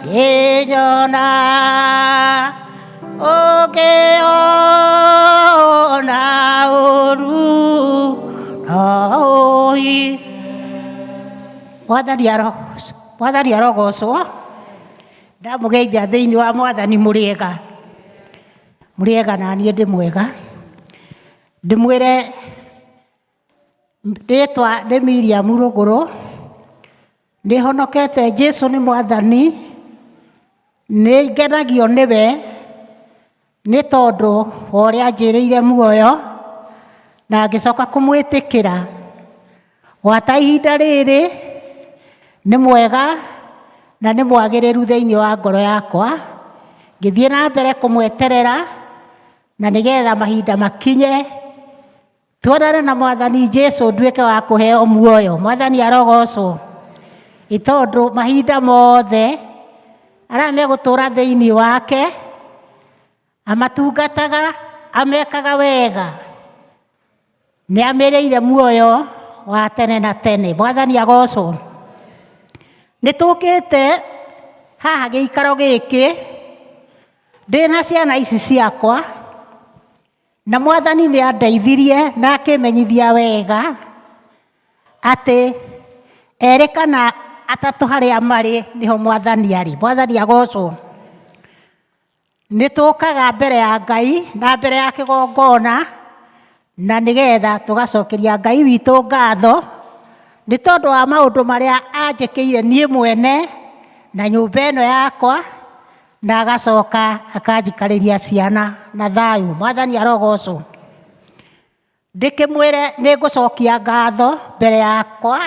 ngĩnyona ũngĩona ũru noĩ. Mwathani arogocwo. Ndamũgeithia thĩinĩ wa Mwathani mũrĩega. Mũrĩega na niĩ ndĩ mwega. Ndĩmwĩre rĩtwa nĩ Miriam Rũgũrũ. Nĩhonokete. Jesũ nĩ Mwathani. Nĩ ngenagio nĩwe nĩ tondũ wa ũrĩa anjĩrĩire muoyo na ngĩcoka kũmwĩtĩkĩra. Gwata ihinda rĩrĩ nĩ mwega na nĩ mwagĩrĩru thĩinĩ wa ngoro yakwa. Ngĩthiĩ na mbere kũmweterera na nĩgetha mahinda makinye tuonane na Mwathani Jesũ nduĩke wa kũheo muoyo. Mwathani arogocwo. Tondũ mahinda mothe arĩa megũtũũra thĩinĩ wake amatungataga, amekaga wega, nĩ amĩrĩire muoyo wa tene na tene. Mwathani agocwo. Nĩ tũkĩte haha gĩikaro gĩkĩ ndĩna ciana ici ciakwa, na Mwathani nĩ andeithirie na akĩmenyithia wega atĩ erĩ kana atatũ harĩa marĩ niho Mwathani arĩ. Mwathani agocwo. Nĩ tũkaga mbere ya Ngai na mbere ya kĩgongona na nĩgetha tũgacokeria Ngai witũ ngatho nĩ tondũ wa maũndũ marĩa anjĩkĩire niĩ mwene na nyũmba ĩno yakwa, na agacoka akanjikarĩria ciana na thayũ. Mwathani arogocwo. Ndĩkĩmwĩre nĩ ngũcokia ngatho mbere yakwa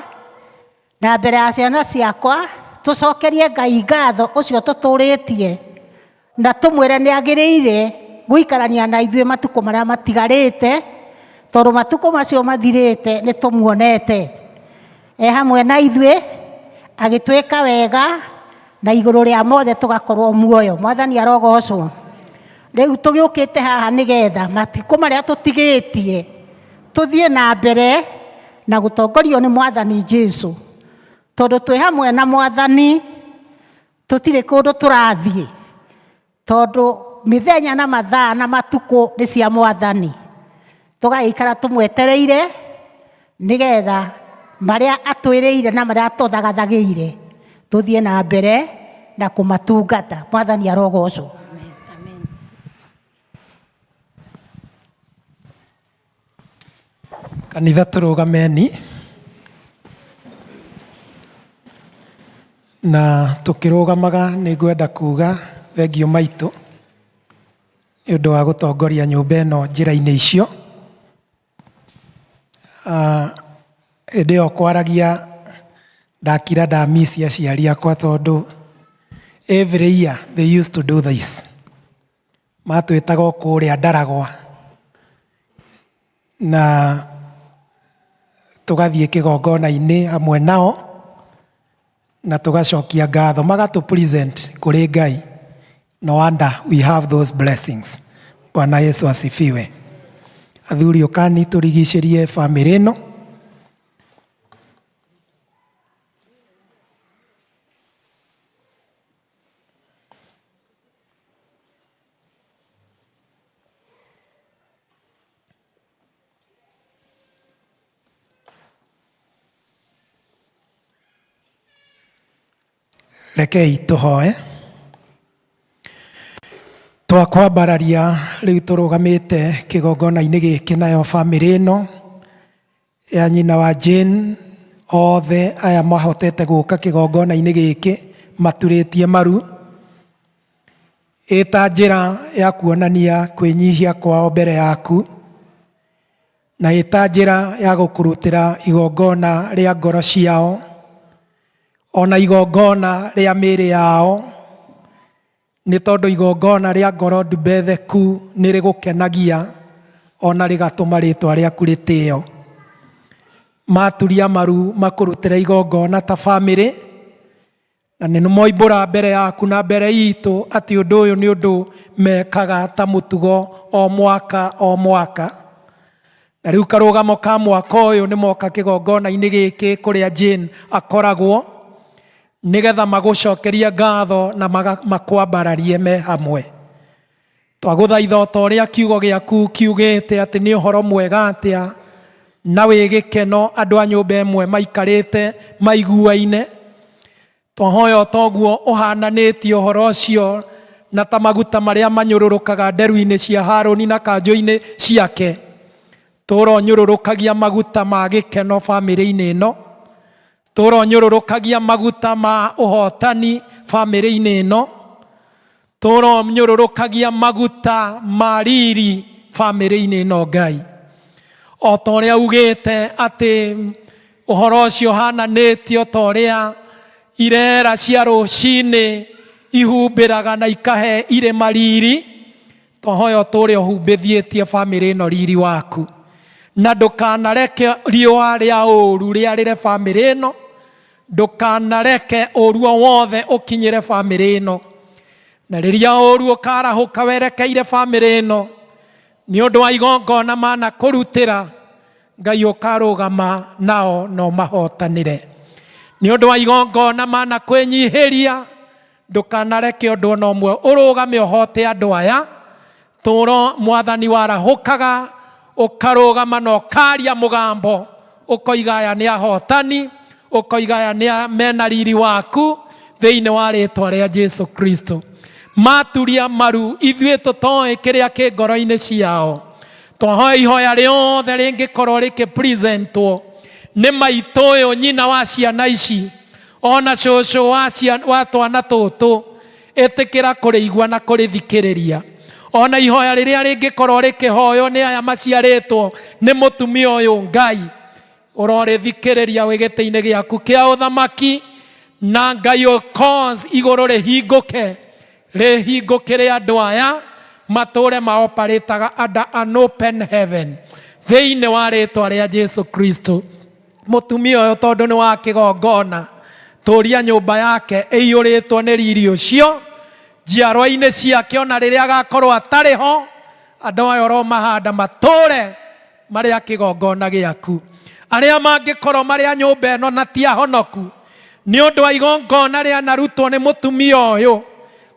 na mbere ya ciana ciakwa, tũcokerie Ngai ngatho ũcio tũtũrĩtie na tũmwĩre nĩ agĩrĩire gũikarania na ithuĩ matukũ marĩa matigarĩte, tondũ matukũ macio mathirĩte nĩ tũmuonete hamwe na ithuĩ agĩtwĩka wega na igũrũ rĩa mothe tũgakorwo muoyo. Mwathani arogocwo. Rĩu tũgĩũkĩte haha nĩgetha matukũ marĩa tũtigĩtie tũthiĩ na mbere na gũtongorio nĩ Mwathani Jesũ, tondũ twĩ hamwe na Mwathani tũtirĩ kũndũ tũrathiĩ, tondũ mĩthenya na mathaa na matukũ nĩ cia Mwathani. Tũgaikara tũmwetereire nĩgetha marĩa atwĩrĩire na marĩa tũthagathagĩire tũthiĩ na mbere na kũmatungata. Mwathani arogocwo. Kanitha tũrũgameni na tũkĩrũgamaga nĩ ngwenda kuga thengio maitũ nĩ ũndũ wa gũtongoria nyũmba ĩno njĩra-inĩ icio. Hĩndĩ ĩyo kwaragia ndakira ndamisi aciari akwa, tondũ every year they used to do this. Matwĩtaga o kũrĩa Ndaragwa na tũgathiĩ kĩgongona-inĩ hamwe nao na tũgacokia ngatho, magatũ present kũrĩ Ngai. No wonder we have those blessings. Bwana Yesu asifiwe. Athuri ũkani tũrigicĩrie family ĩno. Rekei tũhoe. Twakwambararia rĩu tũrũgamĩte kĩgongona-inĩ gĩkĩ, nayo family ĩno ya nyina wa Jane, othe aya mahotete gũka kĩgongona-inĩ gĩkĩ maturĩtie maru, ĩta njĩra ya kuonania kwĩnyihia kwao mbere yaku, na ĩta njĩra ya gũkũrutĩra igongona rĩa ngoro ciao, ona igongona rĩa mĩĩrĩ yao, nĩ tondũ igongona rĩa ngoro ndumbetheku nĩ rĩgũkenagia ona rĩgatũma rĩtwa rĩaku rĩtĩĩo. Maturia maru makũrutĩra igongona ta family, na nĩ moimbũra mbere yaku na mbere itũ atĩ ũndũ ũyũ nĩ ũndũ mekaga ta mũtugo o mwaka o mwaka. Na rĩu karũgamo ka mwaka ũyũ nĩ moka kĩgongona-inĩ gĩkĩ kũrĩa Jane akoragwo, nigetha magucokeria ngatho na makwambararie me hamwe. Twaguthaitha ta uria kiugo giaku kiugite ati ni uhoro mwega atia na wi gikeno andu a nyumba imwe maikarite maiguaine. Twahoya toguo uhananitie uhoro ucio na ta maguta maria manyururukaga nderu-ini cia Haroni na kanjo-ini ciake. Turonyururukagia maguta ma gikeno family-ini ino. Turonyururukagia maguta ma uhotani family-ini ino. Turonyururukagia maguta ma riri family-ini ino Ngai. O ta uria ugite ati uhoro ucio hananitio ta uria irera cia rucini ihumbiraga na ikahe ire mariri. Twahoya turi uhumbithietie family ino riri waku, na ndukanareke riua ria uru riarire family ino, ndukanareke uru wothe ukinyire family ino. Na riria uru ukarahuka werekeire family ino ni undu wa igongona mana kurutira, Ngai ukarugama nao no mahotanire. Ni undu wa igongona mana kwenyihiria, ndukanareke undu no mwe urugame uhote andu aya. Turo Mwathani warahukaga ukarugama no karia mugambo ukoiga aya ni ahotani, ukoiga aya ni mena riri waku thiini wa ritwa ria Jesu Kristo. Maturia maru ithuĩ tũtoĩ kĩrĩa kĩ ngoro-inĩ ciao. Twahoya ihoya rĩothe rĩngĩkorwo rĩkĩpresentwo nĩ maitũ ũyũ nyina wa ciana ici, ona cũcũ wa twana tũtũ, ĩtĩkĩra kũrĩigua na kũrĩthikĩrĩria. Ona ihoya rĩrĩa rĩngĩkorwo rĩkĩhoywo nĩ aya maciarĩtwo nĩ mũtumia ũyũ Ngai, ũrorĩthikĩrĩria wĩ gĩtĩ-inĩ gĩaku kĩa ũthamaki, na Ngai cause igũrũ rĩhingũke, rĩhingũkĩre andũ aya matũre maoparĩtaga under an open heaven thĩinĩ wa rĩtwa rĩa Jesu Kristo. Mũtumia ũyũ tondũ nĩ wa kĩgongona, tũria nyũmba yake ĩiyũrĩtwo nĩ riri ũcio, njiarwa-inĩ ciake ona rĩrĩa agakorwo atarĩ ho, andũ aya ũromahanda matũre marĩ a kĩgongona gĩaku. Arĩa mangĩkorwo marĩ a nyũmba ĩno na ti ahonoku nĩ ũndũ wa igongona rĩa narutwo nĩ mũtumia ũyũ,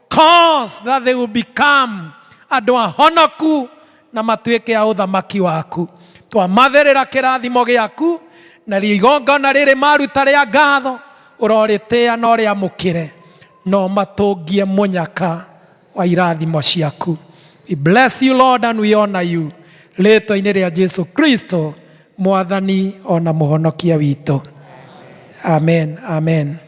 cause that they will become andũ ahonoku na matuĩke a ũthamaki waku. Twamathĩrĩra kĩrathimo gĩaku na igongona rĩrĩ maruta rĩa ngatho, ũrorĩtĩa na ũrĩamũkĩre no matũngie mũnyaka wa irathimo ciaku. We bless you Lord and we honor you. Rĩtwa-inĩ rĩa Jesu Kristo Mwathani ona mũhonokia witũ. Amen. Amen.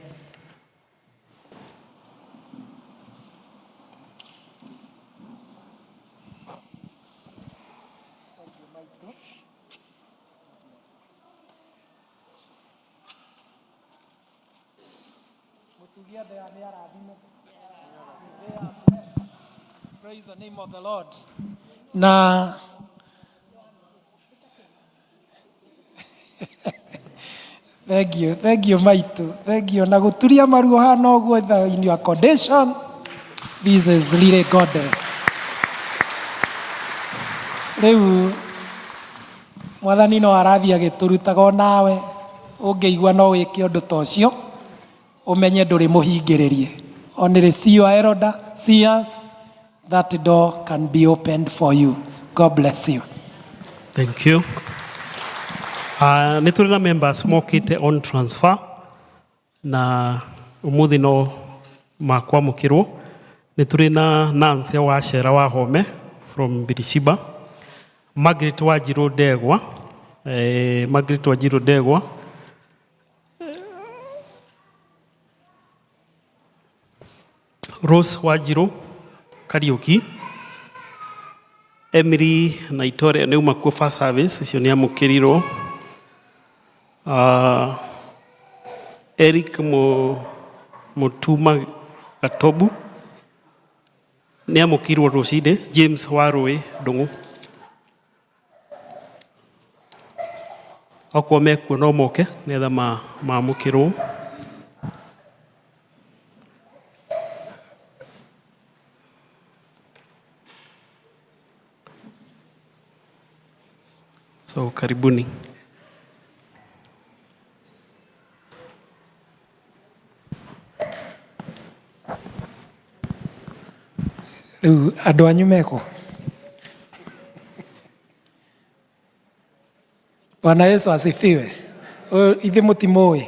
Praise the name of the Lord. Na thank you maitu, thank you. Na guturia maruo hana ũguo in your condition, this is really God. Rĩu Mwathani no arathia gĩtũrutaga nawe ũngĩigua no wĩke ũndũ ta ũcio, umenye ndũrĩ mũhingĩrĩrie. Only see your elder, see us, that door can be opened for you. God bless you. Thank you. Nĩ tũrĩ na members mokĩte on transfer na ũmũthĩ no makwamũkĩrwo. Nĩ tũrĩ na Nancy Wacera wa Home from Birishiba, Margaret Wanjiru Ndegwa, Margaret Wanjiru Ndegwa, Rose Wanjiru Kariuki, Emily Naitore neuma kwa first service icio nĩ amũkĩrirwo. Eric Mutuma Gatobu nĩ amũkĩrirwo rũcinĩ. James Warũĩ Ndũng'ũ, okorwo mekuo no moke nĩgetha mamũkĩrwo. So karibuni. Rĩu andũ anyu meko. Bwana Yesu asifiwe. Ithe mũtimũĩ.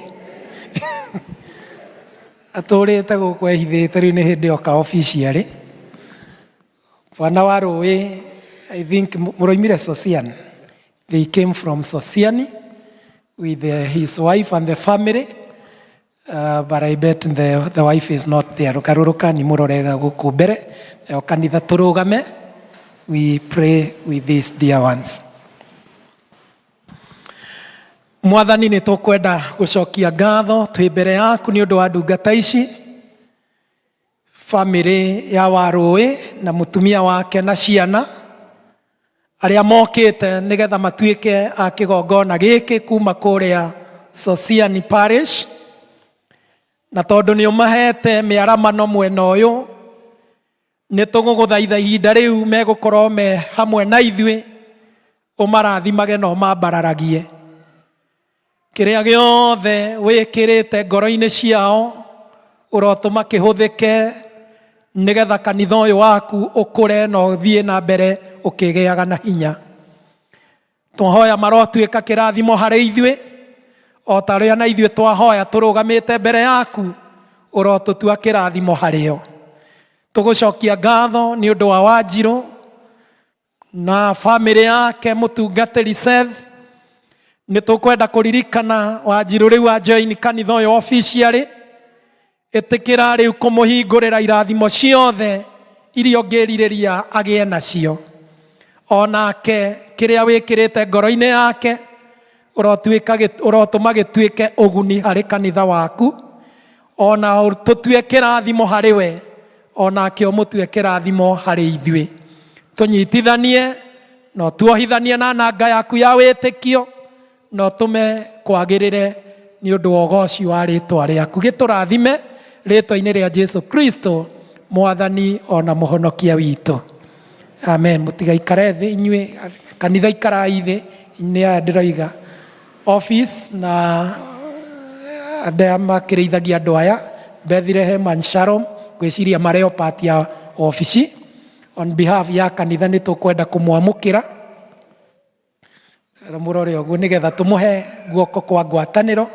Atũrĩte gũkũ ehithĩte rĩu nĩ hĩndĩ oka officially. Bwana wa rũĩ, I think mũroimire Sosian. They came from Sosiani with his wife and the family. But I bet the wife is not there. Rukarurukani murorega gũkũ mbere. Kanitha tũrũgame. We pray with these dear ones. Mwathani nĩ tũkwenda gũcokia ngatho twĩ mbere yaku nĩ ũndũ wa ndungata ici. Family ya Warũĩ na mũtumia wake na ciana arĩa mokĩte nĩgetha matuĩke a kĩgongona gĩkĩ kuma kũrĩa Sosiani Parish. Na tondũ nĩ ũmahete mĩaramano mwena ũyũ, nĩ tũgũgũthaitha ihinda rĩu megũkorwo me hamwe na ithuĩ, ũmarathimage na ũmambararagie. Kĩrĩa gĩothe wĩkĩrĩte ngoro-inĩ ciao ũrotũma kĩhũthĩke nĩgetha kanitha ũyũ waku ũkũre na ũthiĩ na mbere ũkĩgĩaga na hinya. Twahoya marotuĩka kĩrathimo harĩ ithuĩ, o ta rĩrĩa na ithuĩ twahoya tũrũgamĩte mbere yaku ũrotũtua kĩrathimo harĩo. Tũgũcokia ngatho nĩ ũndũ wa Wanjirũ na family yake mũtungatĩri Seth. Nĩ tũkwenda kũririkana Wanjirũ rĩu a join kanitha ũyũ officially. Ĩtĩkĩra rĩu kũmũhingũrĩra irathimo ciothe iria ũngĩrirĩria agĩe nacio. Onake kĩrĩa wĩkĩrĩte ngoro-inĩ yake ũrotũma gĩtuĩke ũguni harĩ kanitha waku. Ona tũtue kĩrathimo harĩ we, onake ũmũtue kĩrathimo harĩ ithuĩ. Tũnyitithanie na tuohithanie na nanga yaku ya wĩtĩkio, na ũtũme kwagĩrĩre nĩ ũndũ wa ũgooci wa rĩĩtwa rĩaku. Gĩtũrathime rĩĩtwa-inĩ rĩa Jesu Kristo Mwathani ona mũhonokia witũ. Amen. Mũtigaikare thĩ inyuĩ, kanitha ikarai thĩ. Nĩ aya ndĩroiga office na andũ makĩrĩithagia andũ aya, Bethlehem and Shalom, gwĩciria mareo part ya office. On behalf ya kanitha nĩ tũkwenda kũmwamũkĩra. Mũrore ũguo nĩgetha tũmũhe guoko kwa ngwatanĩro.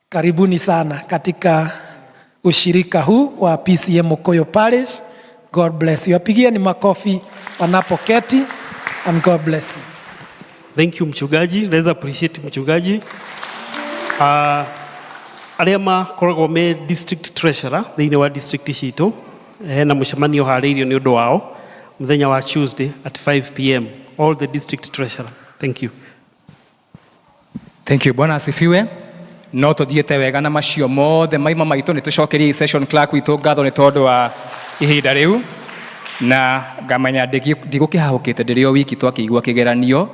Karibuni sana katika ushirika huu wa PCA Mukoyo Parish. God bless you. Apigieni makofi wanapoketi, and God bless you. Thank you mchungaji. Let's appreciate mchungaji. Arĩa makoragwo me district treasurer thĩinĩ wa district citũ, hena mũcemanio harĩirio nĩ ũndũ wao mũthenya wa Tuesday at 5 p.m. All the district treasurer. Thank you. Thank you. Bwana asifiwe. No tũthiĩte wega na macio mothe maima maitũ nĩ tũcokerie session clerk witũ ngatho nĩ tondũ wa ihinda rĩu, na ngamenya ndigũkĩhahũkĩte ndĩrĩ o wiki twakĩigua kĩgeranio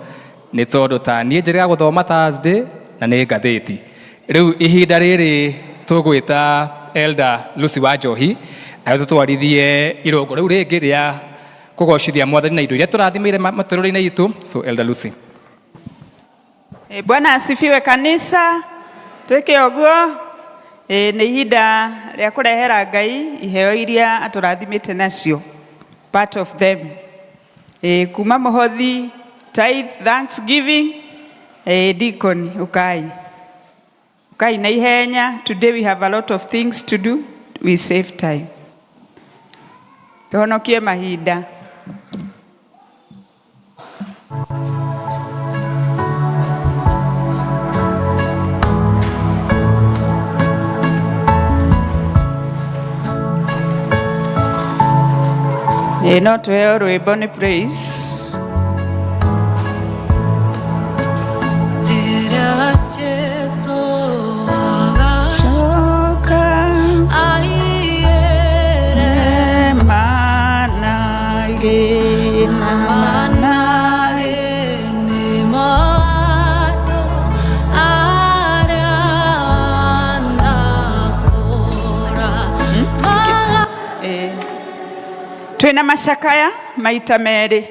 nĩ tondũ ta niĩ njĩrĩga gũthoma Thursday na nĩ ngathĩti. Rĩu ihinda rĩrĩ tũgwĩta Elder Lucy Wanjohi tũtwarithie irũngo rĩu rĩngĩ rĩa kũgocithia Mwathani na indo iria tũrathimĩire matũũro-inĩ itũ. So Elder Lucy. Bwana asifiwe kanisa. Twĩke ũguo nĩ ihinda rĩa kũrehera Ngai iheo iria atũrathimĩte nacio, part of them kuma mũhothi, tithe, thanksgiving, deacon ukai na ihenya. Today we have a lot of things to do. We save time. Tũhonokie mahinda. No tuheo rwĩmbo nĩ praise. Twĩna macakaya maita merĩ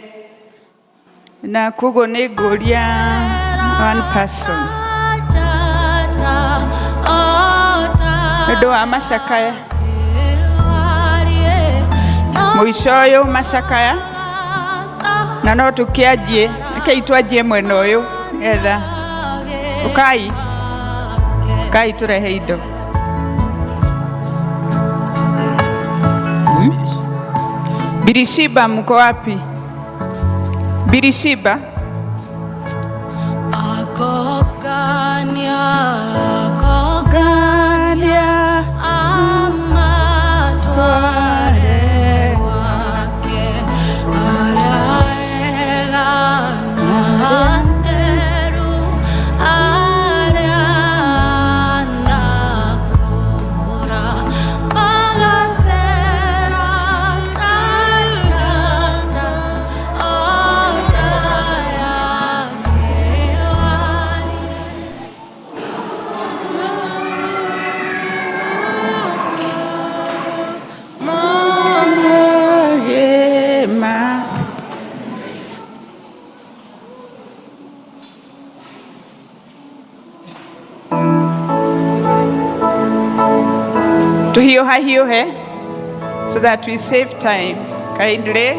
na koguo nĩ ngũria one person nĩ ũndũ wa macakaya. Mũico ũyũ macakaya na no tũkĩanjie reke twanjie mwena ũyũ getha ũkai tũrehe indo. Birishiba mko wapi? Birishiba tuhiũhe so that we save time. Kindly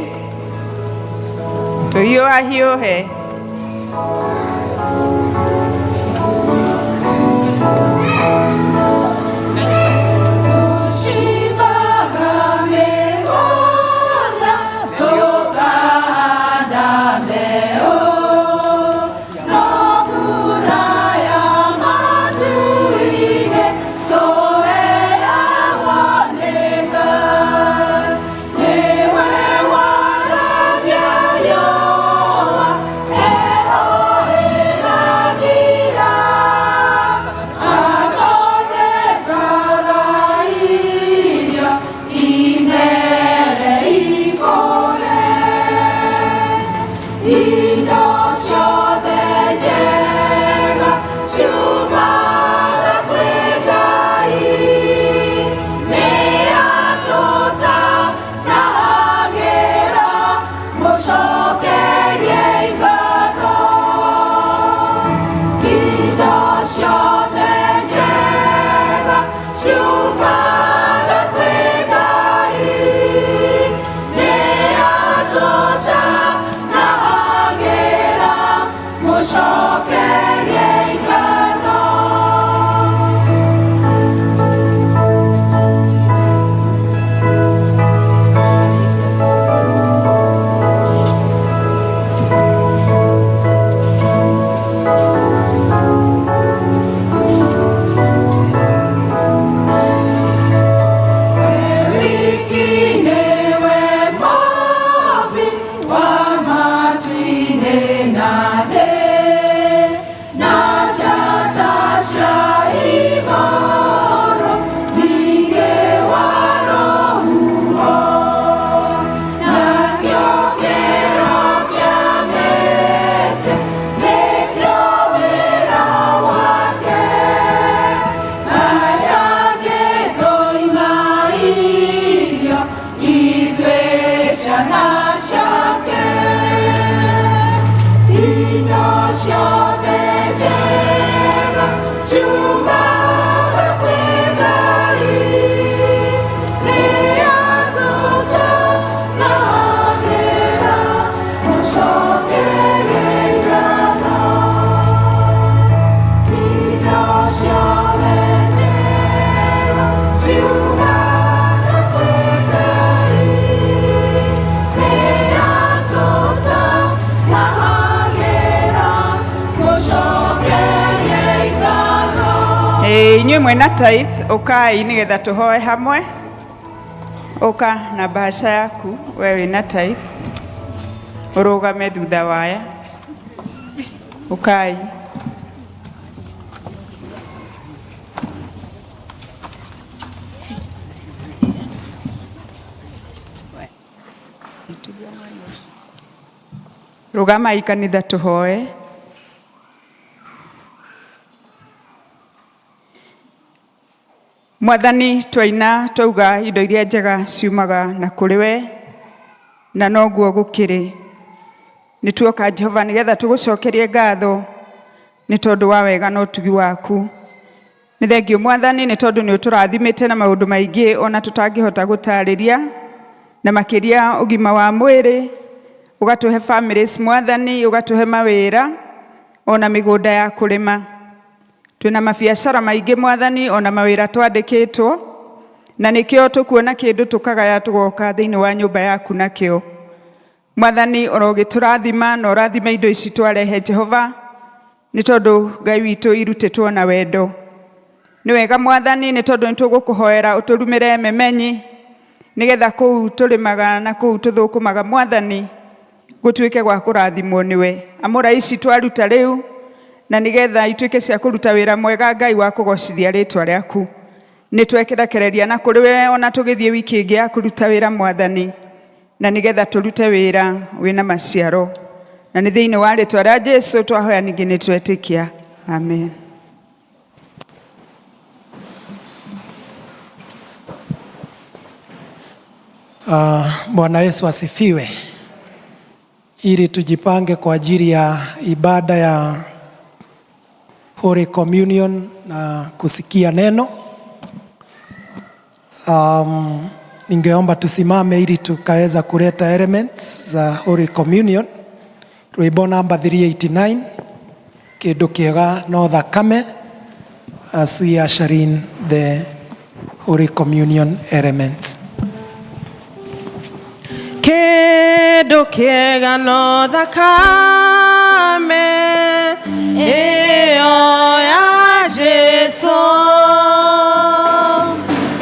tuhiũhe. Inyuĩ mwĩna tithe ũkai nĩgetha tũhoe hamwe. Ũka na bahasha yaku we wĩna tithe ũrũgame thutha waya. Ũkai. Rũgamai kanitha tũhoe. Mwathani twaina twauga indo iria njega ciumaga na kũrĩ we na noguo gũkĩrĩ. Nĩ tuoka Jehova nĩgetha tũgũcokerie ngatho nĩ tondũ wa wega na ũtugi waku. Nĩ thengio Mwathani nĩ tondũ nĩ ũtũrathimĩte na maũndũ maingĩ ona tũtangĩhota gũtarĩria. na makiria ugima wa mwiri, ugatuhe families Mwathani, ugatuhe mawira ona migunda ya kurima. Twina mabiacara maingi Mwathani ona mawira twandikitwo, na nikio tukuona kindu tukagaya tugoka thiini wa nyumba yaku nakio. Mwathani orogiturathima na orathima indo ici twarehe Jehova, ni tondu Ngai witu irutitwo na wendo. Ni wega Mwathani ni tondu nitugukuhoera uturumire memenyi nigetha kuu tulimaga na kuu tuthukumaga Mwathani gutuike gwa kurathimwo niwe. Amura ici twaruta riu na nigetha ituike cia kuruta wira mwega Ngai wa kugocithia ritwa riaku. Ni twekerekereria na kuri we ona tugithie wiki ingi ya kuruta wira Mwathani, na nigetha turute wira wina maciaro. Na ni thiini wa ritwa ria Jesu twahoya ningi ni twetikia. Amen. Bwana Yesu asifiwe. Ili tujipange kwa ajili ya ibada ya Holy Communion na kusikia neno. Ningeomba tusimame ili tukaweza kuleta elements za Holy Communion. Rwimbo namba 389, kindu kiega no thakame, as we usher in the Holy Communion elements. Kindu kiega no thakame iyo ya Jesu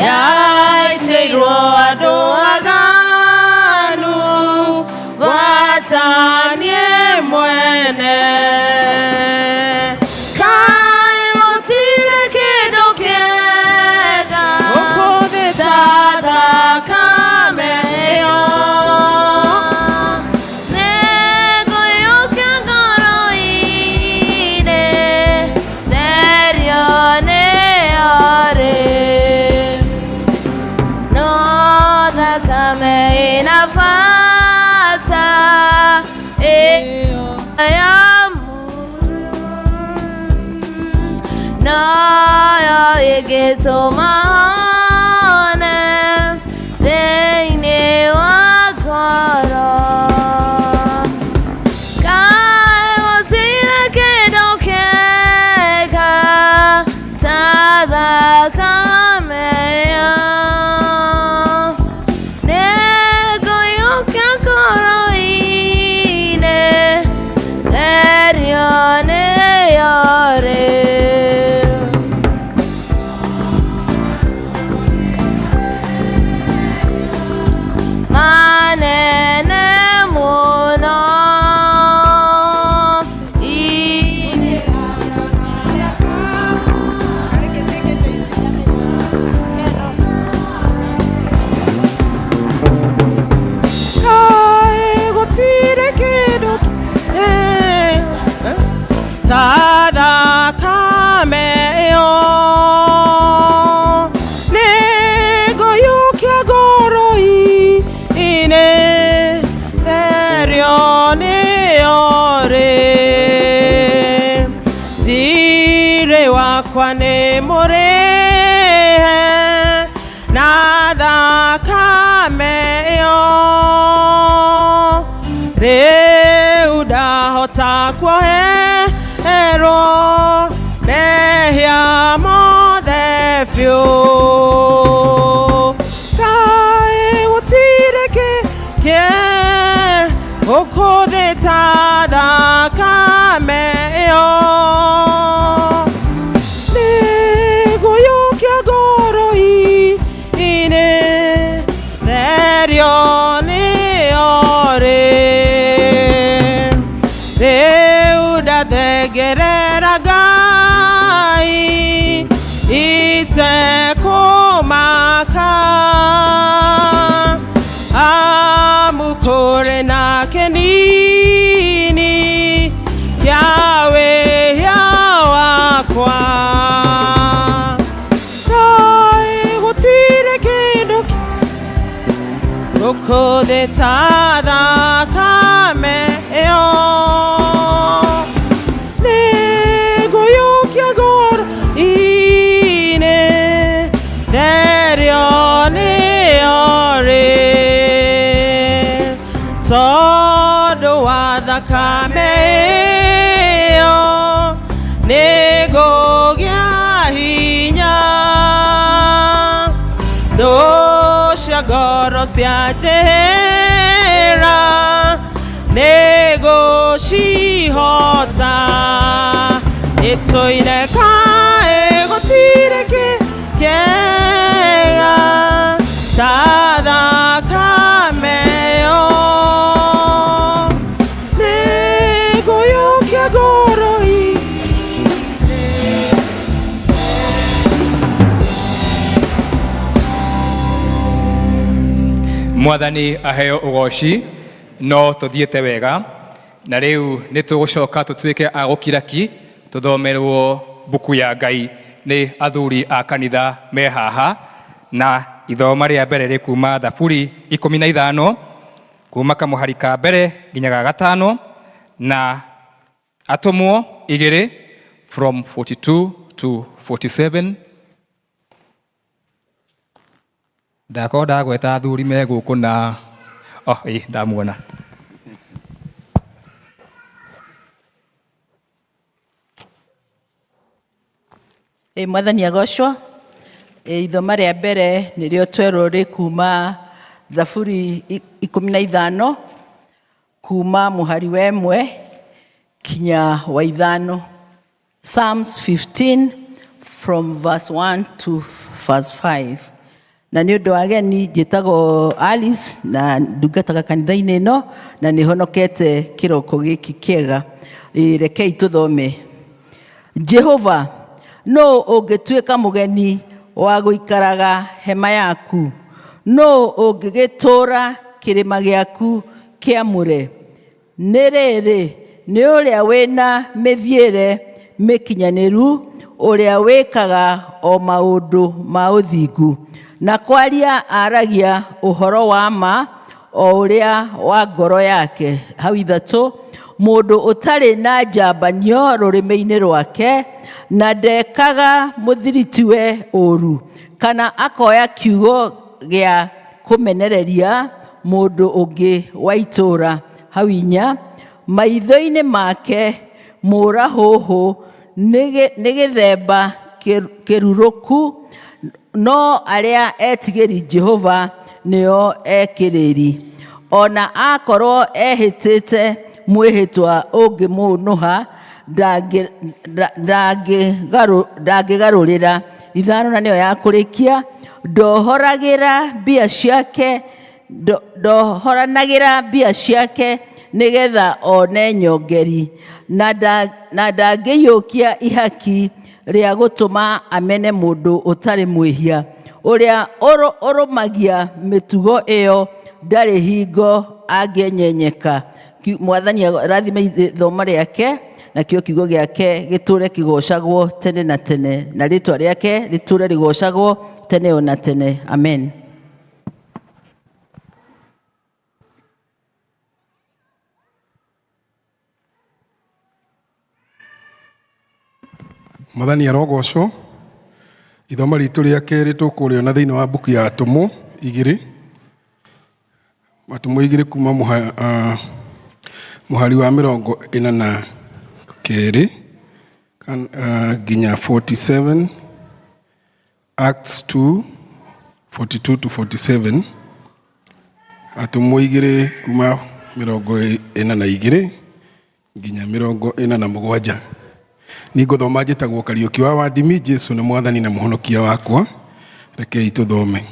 yaiteirwo andu aganu gwatanie mwene. Kai gutire kindu kiega ta thakame iyo. Geto mahane deine wakoro kai wotira kedo keka tada kameya nego yoka koroine erione yore. Kwane more na thakame yo reuda hota kwohe ero nehia mothe fio kai utire ke okode ta thakame yo. Gerera gai ite komaka amukore na kenini yawe yawakwa kai gutire kindu ukode tada kame yo. Ine, Derione, ore. tondũ wa thakame ĩyo nĩngũgĩa hinya thũ cia ngoro cianjĩra nĩngũcihota nĩtũire kaĩ gũtirĩ kĩega ta thakame ĩyo nĩngũiyũkia ngoro Mwathani aheo ugoci no tuthiete wega na riu nitugucoka tutuike a gukiraki tuthomerwo buku ya Ngai ni athuri a kanitha me haha na ithoma ria mbere rikuma Thaburi 15 kuma kamuhari ka mbere nginyaga gatano na atumwo 2 from 42 to 47. Ndako ndagweta athuri me guku na ndamuona. Mwathani agocwo. Ithoma rĩa mbere nĩrĩo twerwo rĩkuma Thaburi 15 kuma mũhari wa 1 kinya wa 5. Psalms 15 from verse 1 to verse 5. Na nĩ ũndũ wa ageni njĩtagwo Alice na ndungataga kanitha-inĩ ĩno na nĩ honokete kĩroko gĩkĩ kĩega. Rekei tũthome. Jehova, no ũngĩtuĩka mũgeni wa gũikaraga hema yaku? No ũngĩgĩtũũra kĩrĩma gĩaku kĩamũre? Nĩ rĩrĩ, nĩ ũrĩa wĩna mĩthiĩre mĩkinyanĩru, ũrĩa wĩkaga o maũndũ ma ũthingu, na kwaria aragia ũhoro wa ma o ũrĩa wa ngoro yake. Hau ithatũ, mũndũ ũtarĩ na njambanio rũrĩmĩ-inĩ rwake, na ndekaga mũthiritiwe ũru, kana akoya kiugo gĩa kũmenereria mũndũ ũngĩ wa itũũra. Hau inya, maitho-inĩ make mũrahũhũ nĩ gĩthemba kĩrurũku, no arĩa etigĩri Jehova nĩo ekĩrĩri. Ona akorwo ehĩtĩte mwĩhĩtwa ũngĩmũnũha, ndangĩgarũrĩra. 5 na nĩyo ya kũrĩkia. Ndohoranagĩra mbia ciake nĩgetha one nyongeri, na ndangĩiyũkia ihaki rĩa gũtũma amene mũndũ ũtarĩ mwĩhia. Ũrĩa ũrũmagia mĩtugo ĩyo ndarĩ hingo angĩenyenyeka. Mwathani rathime ithoma rĩake nakĩo kiugo gĩake gĩtũũre kĩgocagwo tene na tene, na rĩtwa rĩake rĩtũũre rĩgocagwo tene ona tene. Amen. Mwathani arogocwo. Ithoma ritũ rĩa kerĩ tũkũrĩona thĩinĩ wa buku ya Atũmwo 2. Atũmwo 2 kuma mũhari wa 42 nginya 47. Acts 2 42 to 47. Atũmwo 2 kuma 42 nginya 47. Ningũthoma njĩtagwo Kariũki wa Wadimi. Jesu nĩ Mwathani na Mũhonokia wakwa. Rekei tũthome.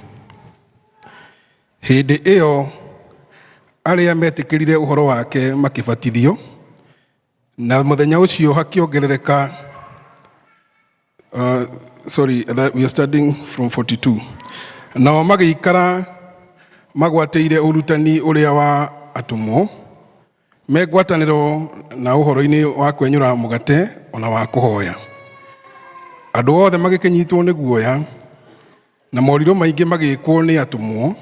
Hĩndĩ ĩyo arĩa metĩkĩrire ũhoro wake makĩbatithio, na mũthenya ũcio hakĩongerereka we are studying from 42. Nao magĩikara magwatĩire ũrutani ũrĩa wa atũmwo, megwatanĩro na ũhoro-inĩ wa kwenyũra mũgate ona wa kũhoya. Andũ othe magĩkĩnyitwo nĩ guoya, na morirũ maingĩ magĩkwo nĩ atũmwo,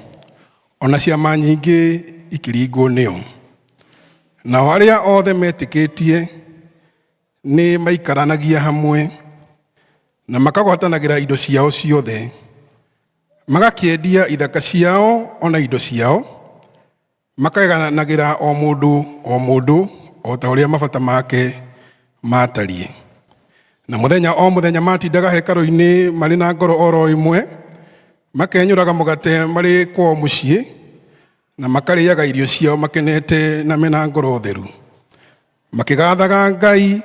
ona ciama nyingĩ ikĩringwo nĩo. Nao arĩa othe metĩkĩtie nĩ maikaranagia hamwe na makagwatanagĩra indo ciao ciothe, magakĩendia ithaka ciao ona indo ciao, makaeganagĩra o mũndũ o ta ũrĩa mabata make matariĩ. Na mũthenya o mũthenya matindaga hekarũ-inĩ marĩ na ngoro oro ĩmwe, makenyũraga mũgate marĩ kwao mũciĩ, na makarĩaga irio ciao makenete na mena ngoro theru, makĩgathaga Ngai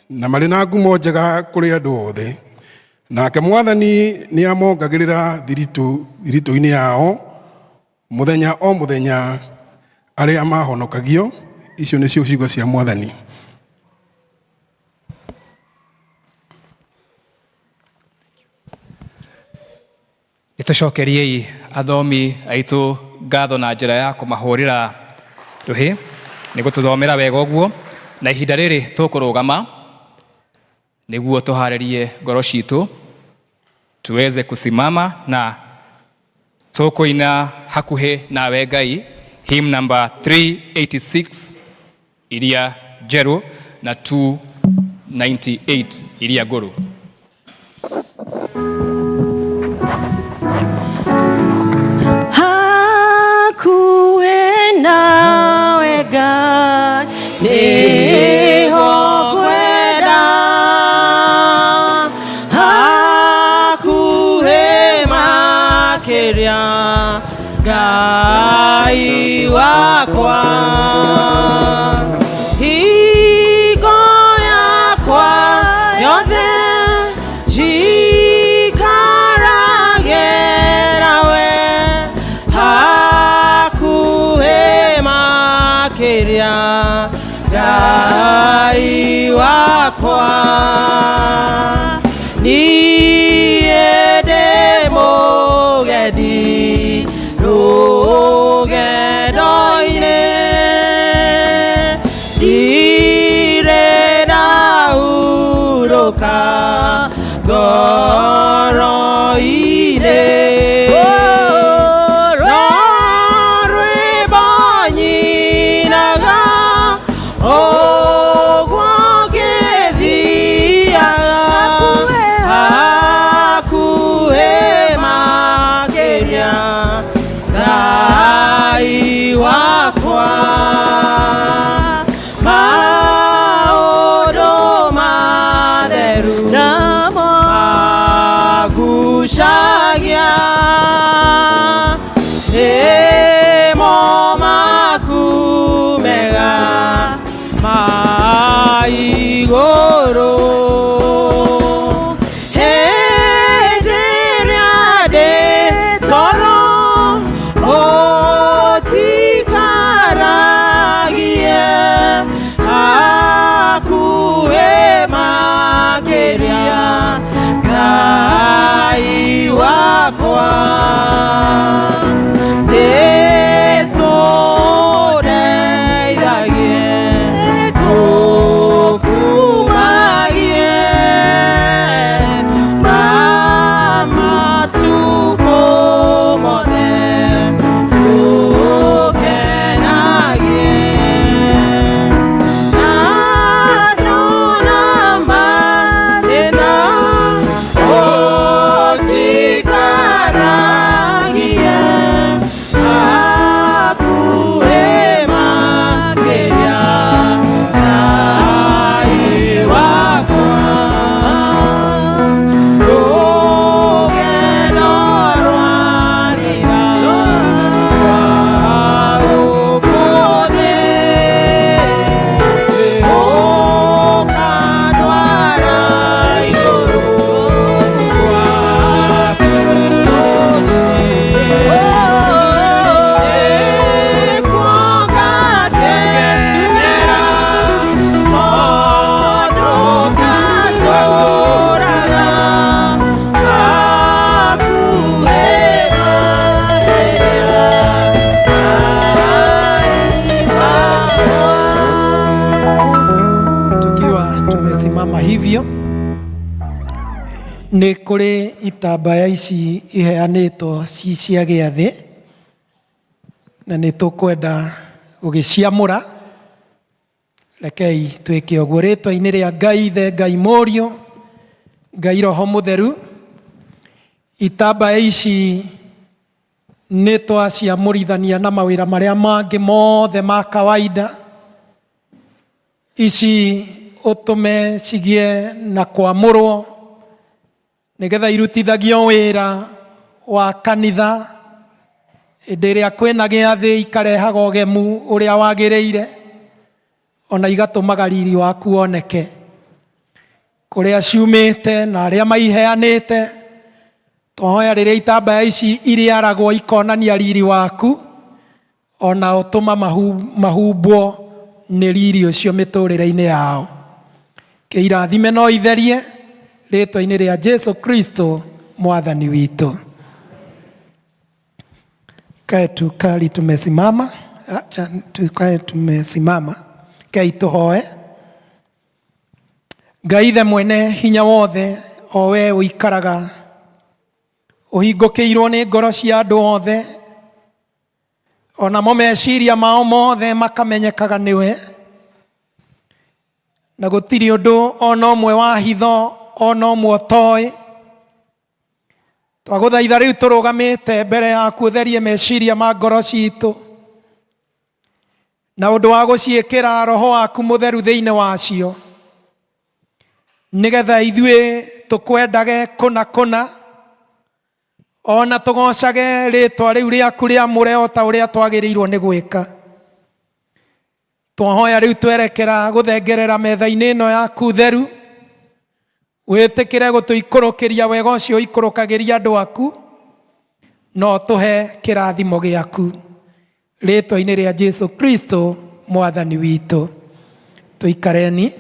na marĩ na ngumo njega kũrĩ andũ othe. Nake Mwathani nĩ amongagĩrĩra thiritũ-inĩ yao mũthenya o mũthenya arĩa mahonokagio. Icio nĩcio ciugo cia Mwathani. Nĩtũcokeriei athomi aitũ ngatho na njĩra ya kũmahũrĩra rũhĩ nĩguo tũthomera wega ũguo, na ihinda rĩrĩ tũkũrũgama nĩguo tũharĩrie ngoro citũ tuweze kusimama na tũkũina hakuhĩ nawe Ngai hymn number 386 iria njerũ na 298 iria ngũrũ. Hakuhĩ nawe Ngai nĩho ngwenda, hakuhĩ makĩria Ngai wakwa, hingo yakwa yothe njikaragĩra we, hakuhĩ makĩria Ngai wakwa, niĩ ndĩ mũgendi rũgendo-inĩ, ndirĩ ndaurũka ngoro-inĩ, no rwĩmbo nyinaga ũguo ngĩthiaga, hakuhĩ makĩria Ngai wakwa, maũndũ matheru namo magucagia, nĩmo makumega ma igũrũ, hĩndĩ ĩrĩa ndĩ toro ũtikaragie, hakuhĩ makĩria Ngai wakwa, Jesũ ndeithagie ngũkumagie, na matukũ mothe ũkenagie, na ndona mathĩna ũtikaragie, hakuhĩ makĩria Ngai wakwa, rũgendo rwathira rwa gũkũ thĩ, ũkandwara igũrũ gwaku mũciĩ, nĩkuo ngakenera tondũ ngatũũraga hakuhĩ Tukiwa tumesimama hivyo, nĩ kũrĩ itambaya ici iheanĩtwo ci cia gĩathĩ, na nĩ tũkwenda gũgĩciamũra. Rekei twĩke ũguo rĩtwa-inĩ rĩa Ngai Ithe, Ngai Mũriũ, Ngai Roho Mũtheru. Itambaya ici nĩ twaciamũrithania na mawĩra marĩa mangĩ mothe ma kawaida. Ici ũtũme cigie na kwamũrwo nĩgetha irutithagio wĩra wa kanitha hĩndĩ ĩrĩa kwĩna gĩathĩ, ikarehaga ũgemu ũrĩa wagĩrĩire, ona igatũmaga riri waku woneke kũrĩa ciumĩte na arĩa maiheanĩte. Twahoya rĩrĩa itambaya ici iriaragwo ikonania riri waku, ona ũtũma mahumbwo nĩ riri ũcio mĩtũrĩre-inĩ yao. Kĩirathime no itherie rĩtwa-inĩ rĩa Jesu Kristo mwathani witũ. Tukae tumesimama, Ngai tũhoe. Ngai Ithe mwene hinya wothe, o we ũikaraga ũhingũkĩirwo nĩ ngoro cia andũ othe, onamo meciria mao mothe makamenyekaga nĩwe, na gũtirĩ ũndũ ona ũmwe wa hitho ona ũmwe ũtoĩ. Twagũthaitha rĩu tũrũgamĩte mbere yaku ũtherie meciria ma ngoro citũ, na ũndũ wa gũciĩkĩra Roho waku Mũtheru thĩinĩ wacio, nĩgetha ithuĩ tũkwendage kũna ona tũgocage rĩtwa rĩu rĩaku rĩamũre o ta ũrĩa twagĩrĩirwo nĩ gwĩka. Twahoya rĩu twerekera gũthengerera metha-inĩ ĩno yaku theru, wĩtĩkĩre gũtũikũrũkĩria wega ũcio ikũrũkagĩria andũ aku, no tũhe kĩrathimo gĩaku rĩtwa-inĩ rĩa Jesu Kristo mwathani witũ. Tũikareni.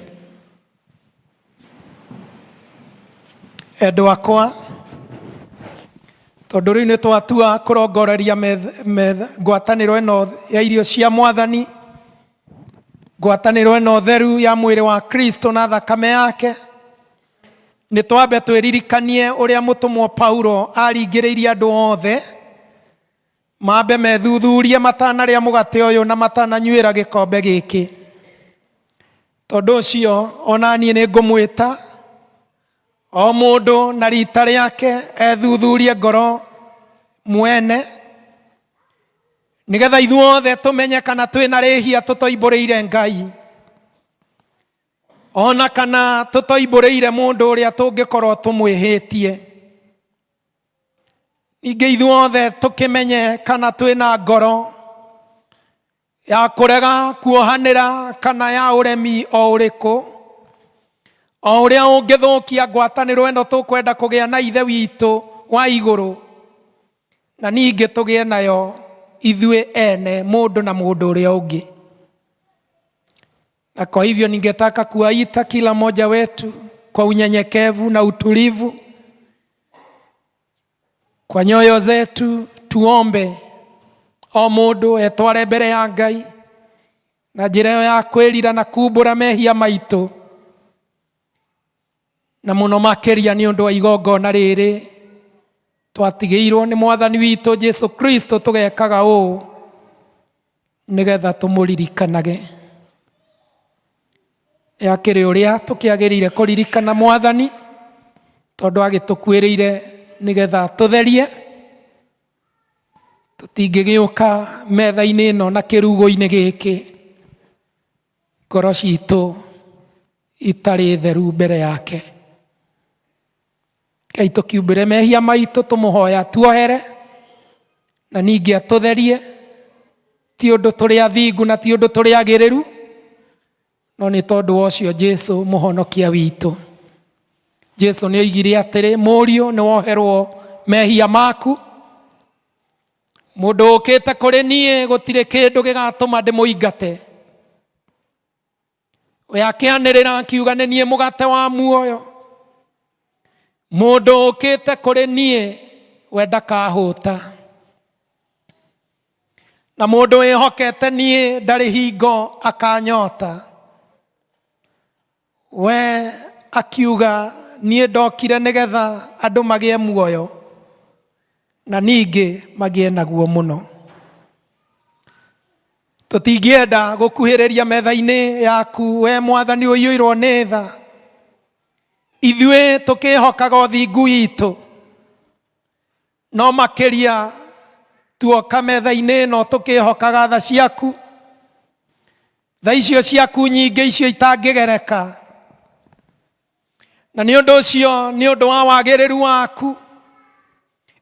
Endwa akwa, tondũ rĩu nĩ twatua kũrongoreria ngwatanĩro ĩno ya irio cia mwathani, ngwatanĩro ĩno theru ya mwĩrĩ wa Kristo na thakame yake, nĩ twambe twĩririkanie ũrĩa mũtũmwo Paulo aringĩrĩirie andũ othe mambe methuthurie matanarĩa mũgate ũyũ na matananyuĩra gĩkombe gĩkĩ. Tondũ ũcio ona niĩ nĩ ngũmwĩta o mũndũ na rita rĩake ethuthurie ngoro mwene, nĩgetha ithuothe tũmenye kana twĩna rĩhia tũtoimbũrĩire Ngai, ona kana tũtoimbũrĩire mũndũ ũrĩa tũngĩkorwo tũmwĩhĩtie. Ningĩ ithuothe tũkĩmenye kana twĩna ngoro ya kũrega kuohanĩra kana ya ũremi o ũrĩkũ, o ũrĩa ũngĩthũkia ngwatanĩro ĩno tũkwenda kũgĩa na Ithe witũ wa igũrũ, na ningĩ tũgĩe nayo ithuĩ ene, mũndũ na mũndũ ũrĩa ũngĩ. Na kwa hivyo ningetaka kuwaita kila mmoja wetu kwa unyenyekevu na utulivu, kwa nyoyo zetu tuombe o mũndũ etware mbere ya Ngai na njĩra ĩyo ya kwĩrira na kumbũra mehia maitũ, na mũno makĩria nĩ ũndũ wa igongona rĩrĩ twatigĩirwo nĩ mwathani witũ Jesu Kristo. Tũgekaga ũũ nĩgetha tũmũririkanage. Yakĩrĩ ũrĩa tũkĩagĩrĩire kũririkana mwathani, tondũ agĩtũkuĩrĩire nĩgetha tũtherie, tũtingĩgĩũka metha-inĩ ĩno na kĩrugo-inĩ gĩkĩ ngoro citũ itarĩ theru mbere yake. Ngai tũkiumbĩre mehia maitũ, tũmũhoya tuohere na ningĩ atũtherie, ti ũndũ tũrĩ athingu na ti ũndũ tũrĩ agĩrĩru, no nĩ tondũ ũcio Jesu mũhonokia witũ. Jesu nĩ oigire atĩrĩ, mũriũ nĩ woherwo mehia maku, mũndũ ũkĩte kũrĩ niĩ gũtirĩ kĩndũ gĩgatũma ndĩmũingate. We akĩanĩrĩra akiuga nĩ niĩ mũgate wa muoyo, mũndũ ũkĩte kũrĩ niĩ we ndakahũta, na mũndũ wĩhokete niĩ ndarĩ hingo akanyota. We akiuga niĩ ndokire nĩgetha andũ magĩe muoyo na ningĩ magĩe naguo mũno. Tũtingĩenda gũkuhĩrĩria metha-inĩ yaku we mwathani ũiyũirwo nĩ tha, ithuĩ tũkĩhokaga ũthingu witũ, no makĩria tuoka metha-inĩ ĩno tũkĩhokaga tha ciaku, tha icio ciaku nyingĩ icio itangĩgereka. Na nĩ ũndũ ũcio, nĩ ũndũ wa wagĩrĩru waku,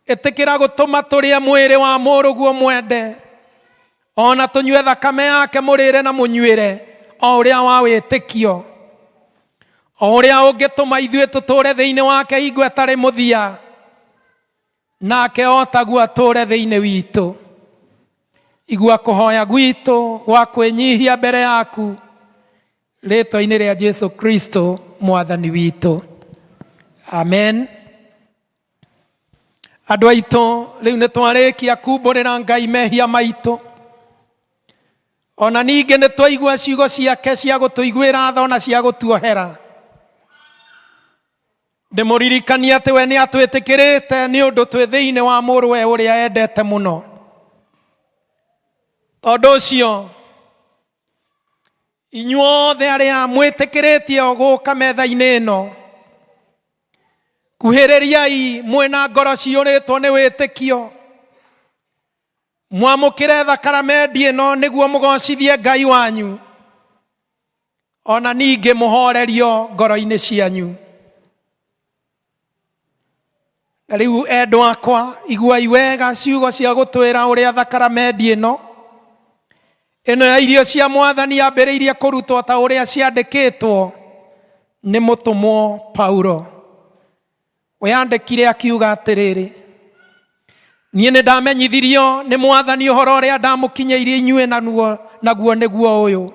ĩtĩkĩra gũtũma tũrĩe mwĩrĩ wa mũrũguo mwende, ona tũnyue thakame yake mũrĩre na mũnyuĩre, o ũrĩa wa wĩtĩkio, o ũrĩa ũngĩtũma ithuĩ tũtũũre thĩinĩ wake hingo ĩtarĩ mũthia, nake o taguo atũũre thĩinĩ witũ. Igua kũhoya gwitũ gwa kwĩnyihia mbere yaku, rĩĩtwa-inĩ rĩa Jesu Kristo mwathani witũ. Amen. Andũ aitũ, rĩu nĩ twarĩkia kumbũrĩra Ngai mehia maitũ. Ona ningĩ nĩ twaigua ciugo ciake cia gũtũiguĩra tha na cia gũtuohera. Ndĩmũririkania atĩ we nĩ atwĩtĩkĩrĩte nĩ ũndũ twĩ thĩinĩ wa mũrũwe ũrĩa endete mũno. Tondũ ũcio, inyuothe arĩa mwĩtĩkĩrĩtie gũka metha-inĩ ĩno, kuhĩrĩriai mwĩna ngoro ciyũrĩtwo nĩ wĩtĩkio, mwamũkĩre thakramenti ĩno nĩguo mũgocithie Ngai wanyu, ona ningĩ mũhorerio ngoro-inĩ cianyu. Na rĩu endwa akwa, iguai wega ciugo cia gũtwĩra ũrĩa thakramenti ĩno ya irio cia Mwathani yambĩrĩirie kũrutwo ta ũrĩa ciandĩkĩtwo nĩ mũtũmwo Paulo. We andĩkire akiuga atĩrĩrĩ, niĩ nĩ ndamenyithirio nĩ Mwathani ũhoro ũrĩa ndamũkinyĩirie inyuĩ naguo nĩguo ũyũ,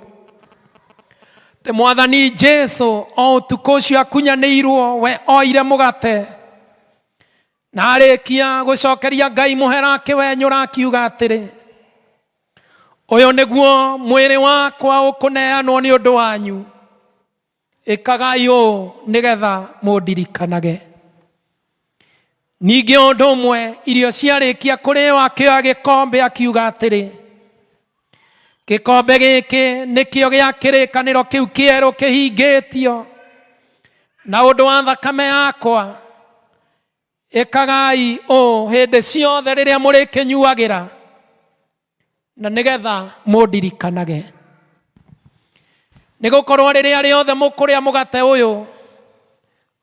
atĩ Mwathani Jesu o ũtukũ ũcio akunyanĩirwo, we oire mũgate na arĩkia gũcokeria Ngai mũhera akĩwenyũra akiuga atĩrĩ, ũyũ nĩguo mwĩrĩ wakwa ũkũneanwo nĩ ũndũ wanyu, ĩkagai ũũ nĩgetha mũndirikanage. Ningĩ ũndũ ũmwe, irio ciarĩkia kũrĩo akĩoya gĩkombe akiuga atĩrĩ, gĩkombe gĩkĩ nĩkĩo gĩa kĩrĩkanĩro kĩu kĩerũ kĩhingĩtio, na ũndũ wa thakame yakwa, ĩkagai ũũ hĩndĩ ciothe rĩrĩa mũrĩkĩnyuagĩra, na nĩgetha mũndirikanage. Nĩ gũkorwo rĩrĩa rĩothe mũkũrĩa mũgate ũyũ,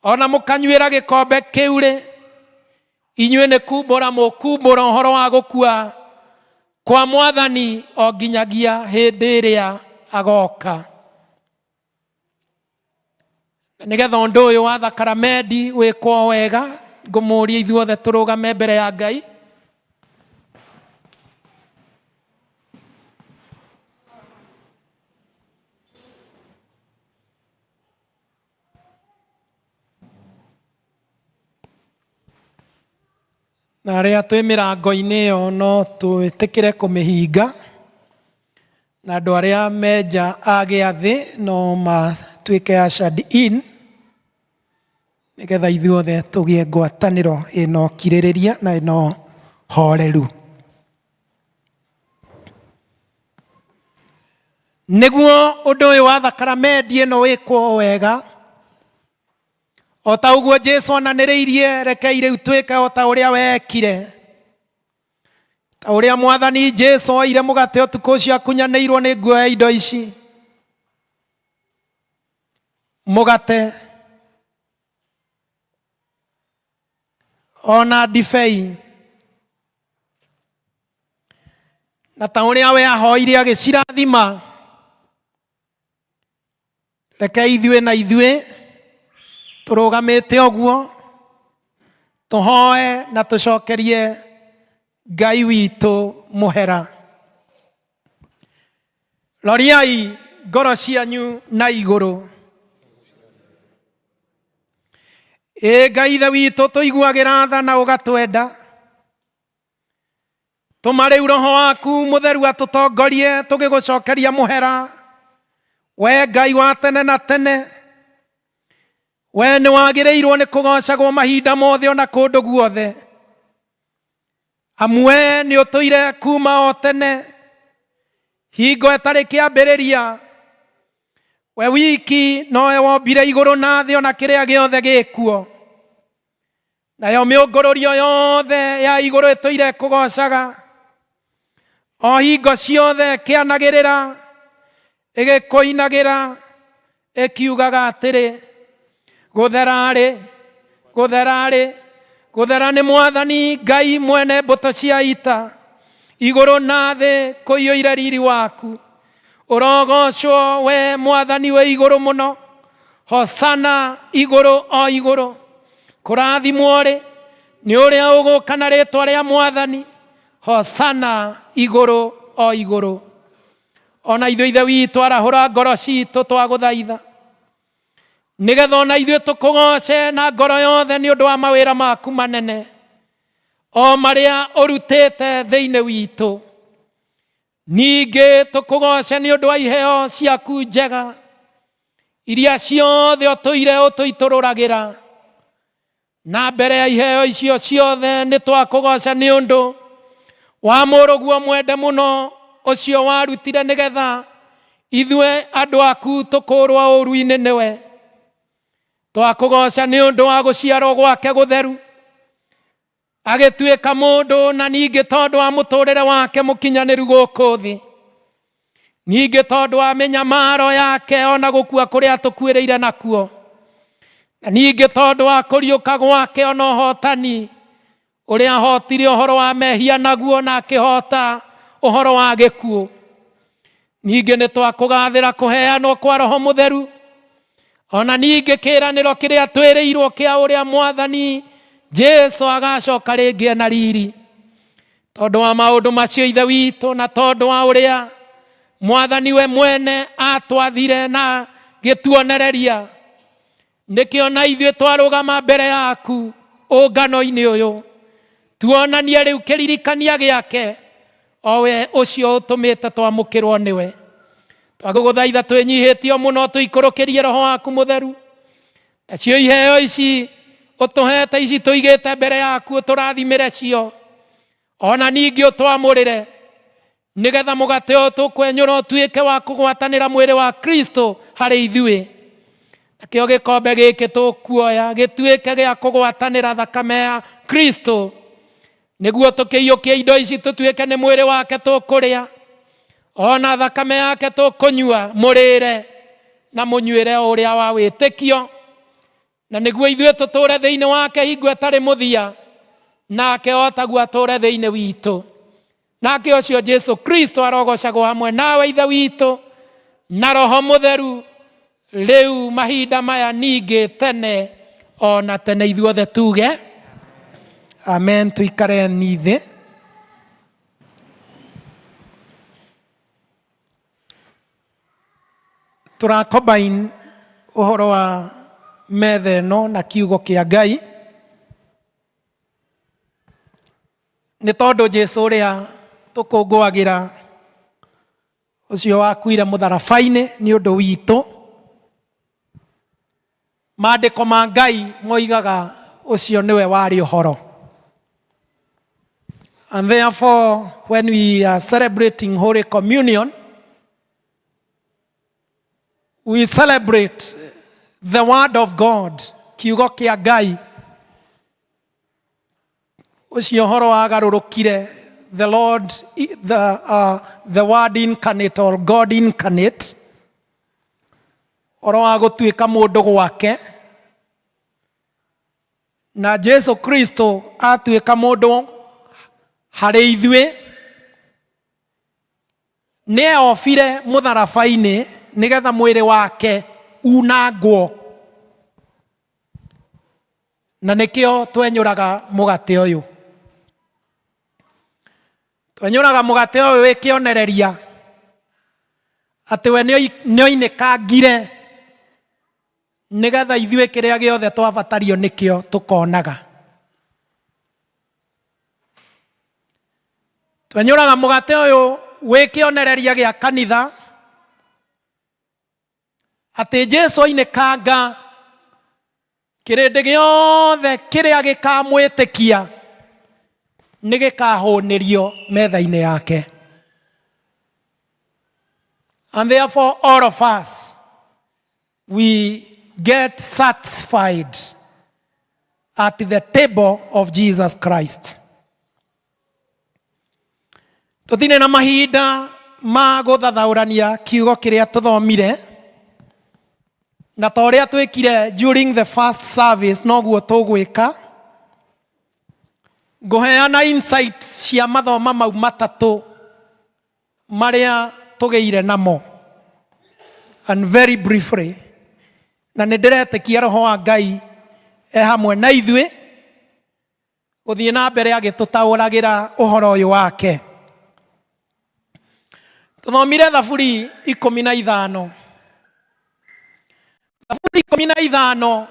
ona mũkanyuĩra gĩkombe kĩu rĩ, inyuĩ nĩ kumbũra mũkumbũra ũhoro wa gũkua kwa Mwathani o nginyagia hĩndĩ ĩrĩa agoka. Nĩgetha ũndũ ũyũ wa thakramenti wĩkwo wega, ngũmũria ithuothe tũrũgame mbere ya Ngai. Na arĩa twĩ mĩrango-inĩ ĩyo no twĩtĩkĩre kũmĩhinga, na andũ arĩa menja a gĩathĩ no matuĩke ushered in, nĩgetha ithuothe tũgĩe ngwatanĩro ĩno kirĩrĩria na ĩno horeru. Nĩguo ũndũ ũyũ wa thakramenti ĩno wĩkwo wega, o ta ũguo Jesu onanĩrĩirie, rekei rĩu twĩke o ta ũrĩa wekire. Ta ũrĩa Mwathani Jesu oire mũgate ũtukũ ũcio akunyanĩirwo nĩ nguoya indo ici. Mũgate ona ndibei, na ta ũrĩa we ahoire agĩcirathima, rekei ithuĩ na ithuĩ tũrũgamĩte ũguo tũhoe na tũcokerie Ngai witũ mũhera. Roriai ngoro cianyu na igũrũ. Ngai ithe witũ tũiguagĩra tha na ũgatwenda. Tũma rĩu Roho waku mũtheru atũtongorie tũgĩgũcokeria mũhera, we Ngai wa tene na tene. We nĩ wagĩrĩirwo nĩ kũgocagwo mahinda mothe ona kũndũ guothe. Amwe nĩ ũtũire kuma o tene, hingo ĩtarĩ kĩambĩrĩria. We wiki nowe wombire igũrũ na thĩ ona kĩrĩa gĩothe gĩkuo. Nayo mĩũngũrũrio yothe ya igũrũ ĩtũire kũgocaga. o hingo ciothe kĩanagĩrĩra ĩgĩkũinagĩra ĩkiugaga atĩrĩ, gũtherarĩ gũtherarĩ gũthera nĩ Mwathani Ngai mwene mbũtũ cia ita, igũrũ na thĩ kũiyũire riri waku. Ũrogocwo we Mwathani we igũrũ mũno, hosana igũrũ o igũrũ. Kũrathimwo rĩ nĩ ũrĩa ũgũũka na rĩĩtwa rĩa Mwathani, hosana igũrũ o igũrũ. Ona ithuĩ Ithe witũ arahũra ngoro citũ twagũthaitha, nĩgetha ona ithuĩ tũkũgoce na ngoro yothe nĩ ũndũ wa mawĩra maku manene o marĩa ũrutĩte thĩinĩ witũ. Ningĩ tũkũgoce nĩ ũndũ wa iheo ciaku njega iria ciothe ũtũire ũtũitũrũragĩra, na mbere ya iheo icio ciothe nĩ twakũgoca nĩ ũndũ wa mũrũguo mwende mũno ũcio warutire nĩgetha ithuĩ andũ aku tũkũrwo ũũru-inĩ nĩwe. Twakũgoca nĩ ũndũ wa gũciarwo gwake gũtheru, agĩtuĩka mũndũ, na ningĩ tondũ wa mũtũrĩre wake mũkinyanĩru gũkũ thĩ, ningĩ tondũ wa mĩnyamaro yake ona gũkua kũrĩa tũkuĩrĩire nakuo, na ningĩ tondũ wa kũriũka gwake ona ũhotani ũrĩa ahotire ũhoro wa mehia naguo na akĩhota ũhoro wa gĩkuũ. Ningĩ nĩ twakũgathĩra kũheanwo kwa Roho Mũtheru, ona ningĩ kĩĩranĩro kĩrĩa twĩrĩirwo kĩa ũrĩa Mwathani Jesũ agacoka rĩngĩ na riri. Tondũ wa maũndũ macio Ithe witũ, na tondũ wa ũrĩa Mwathani we mwene atwathire na gĩtuonereria, nĩkĩo na ithuĩ twarũgama mbere yaku ũngano-inĩ ũyũ, tuonanie rĩu kĩririkania gĩake, o we ũcio ũtũmĩte twamũkĩrwo nĩwe. Twagũgũthaitha twĩnyihĩtio mũno tũikũrũkĩrie Roho waku Mũtheru, nacio iheo ici ũtũhete ici tũigĩte mbere yaku ũtũrathimĩre cio, ona ningĩ ũtwamũrĩre, nĩgetha mũgate ũyũ tũkwenyũra ũtuĩke wa kũgwatanĩra mwĩrĩ wa Kristo harĩ ithuĩ. Nakĩo gĩkombe gĩkĩ tũkuoya gĩtuĩke gĩa kũgwatanĩra thakame ya Kristo, nĩguo tũkĩiyũkia indo ici tũtuĩke nĩ mwĩrĩ wake tũkũrĩa, ona thakame yake tũkũnyua, mũrĩre na mũnyuĩre ũrĩa wa wĩtĩkio, na nĩguo ithuĩ tũtũũre thĩinĩ wake hingo ĩtarĩ mũthia, nake o taguo atũũre thĩinĩ witũ. Nake ũcio Jesũ Kristo arogocagwo hamwe nawe Ithe witũ na Roho Mũtheru, rĩu mahinda maya ningĩ tene ona tene. Ithuothe tuge amen. Tuikare nithĩ. Tũrakombaini ũhoro wa metha ĩno na kiugo kĩa Ngai, nĩ tondũ Jesũ ũrĩa tũkũngũagĩra ũcio wakuire mũtharaba-inĩ nĩ ũndũ witũ. Maandĩko ma Ngai moigaga ũcio nĩwe warĩ ũhoro. And therefore, when we are celebrating Holy Communion, we celebrate the Word of God, kiugo kĩa Ngai, ũcio ũhoro wagarũrũkire, the Lord, the Word incarnate or God incarnate, ũhoro wa gũtuĩka mũndũ gwake, na Jesũ Kristo atuĩka mũndũ harĩ ithuĩ, nĩ eofire mũtharaba-inĩ nĩgetha mwĩrĩ wake unangwo, na nĩkĩo twenyũraga mũgate ũyũ. Twenyũraga mũgate ũyũ wĩkĩonereria atĩ we nĩoinĩkangire nĩgetha ithuĩ kĩrĩa gĩothe twabatario nĩkĩo tũkonaga. Twenyũraga mũgate ũyũ wĩkĩonereria gĩa kanitha atĩ Jesũ ainĩkanga, kĩrĩndĩ gĩothe kĩrĩa gĩkamwĩtĩkia nĩ gĩkahũnĩrio metha-inĩ yake. And therefore all of us, we get satisfied at the table of Jesus Christ. Tutine na mahinda ma guthathaurania kiugo kiria tuthomire na ta uria twikire during the first service noguo tugwika nguheana insight cia mathoma mau matatu maria tugeire namo, and very briefly, na nindiretikia roho wa Ngai hamwe na ithui guthie na mbere agitutauragira uhoro uyu wake. Tuthomire Thaburi 15. Thaburi 15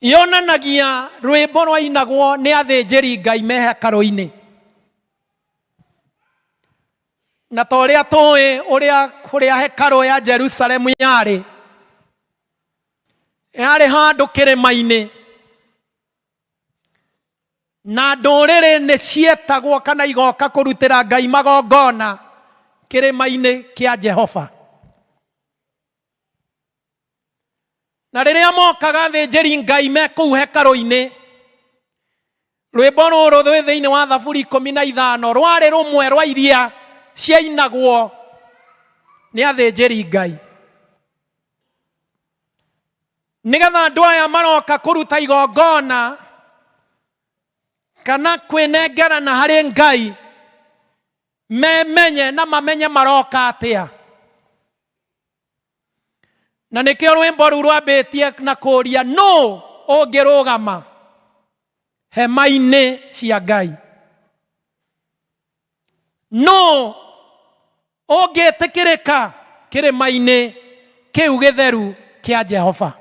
yonanagia rwimbo rwainagwo ni athinjiri Ngai me hekalu-ini. Na ta uria tui uria hekalu ya Jerusalemu yari handu kirima-ini, na nduriri ni cietagwo kana igoka kurutira Ngai magongona kirima-ini kia Jehova. Na riria mokaga athinjiri Ngai me kuu hekalu-ini, rwimbo ruru rwi thiini wa Thaburi 15 rwari rumwe rwa iria ciainagwo ni athinjiri Ngai, nigetha andu aya maroka kuruta igongona kana kwinengerana hari Ngai memenye na mamenye maroka atia. Na nikio rwimbo ru rwambitie na kuria no ungirugama hema-ini cia Ngai, no ungitikirika kirima-ini kiu githeru kia Jehova.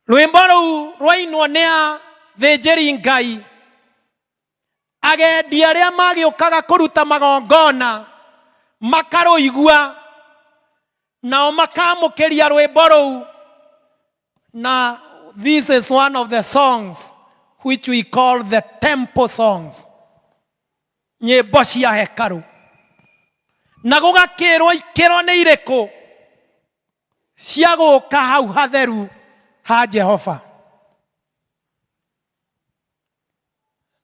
Rwimbo ru rwainwo ni athinjiri Ngai, agendi aria magiukaga kuruta magongona makaruigua nao makamukiria rwimbo ruu. Na this is one of the songs which we call the temple songs, nyimbo cia hekalu. Na gugakirwo ikiro ni iriku cia guka hau hatheru ha Jehova.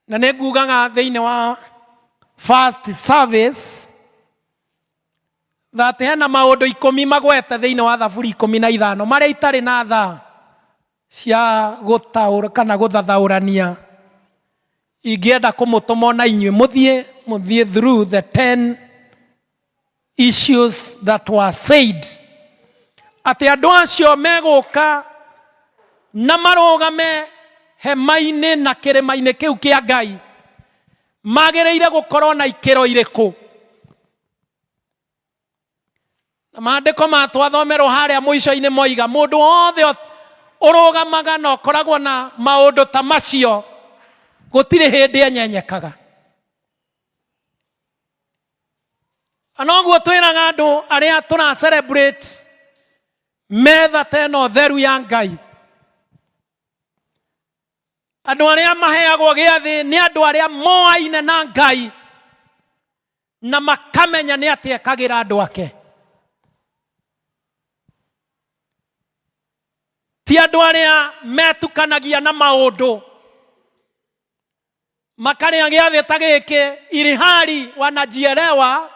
Na nigugaga thiini wa first service that hena maundu 10 magwete thiini wa Thaburi 15 maria itari na tha cia gutaura kana guthathaurania. Ingienda kumutuma na inywe muthie through the 10 issues that were said, ati andu acio meguka na marugame hema-ini na kirima-ini kiu kia Ngai magiriire gukorwo na ikiro iriku. Na maandiko matwathomerwo haria mwico-ini moiga mundu wothe urugamaga na ukoragwo na maundu ta macio gutiri hindi enyenyekaga. Anoguo twiraga andu aria tura celebrate metha teno theru ya Ngai, andu aria maheagwo giathi ni andu aria moaine na Ngai na makamenya ni atia ekagira andu ake. Ti andu aria metukanagia na maundu makaria giathi ta giki ili hali wanajielewa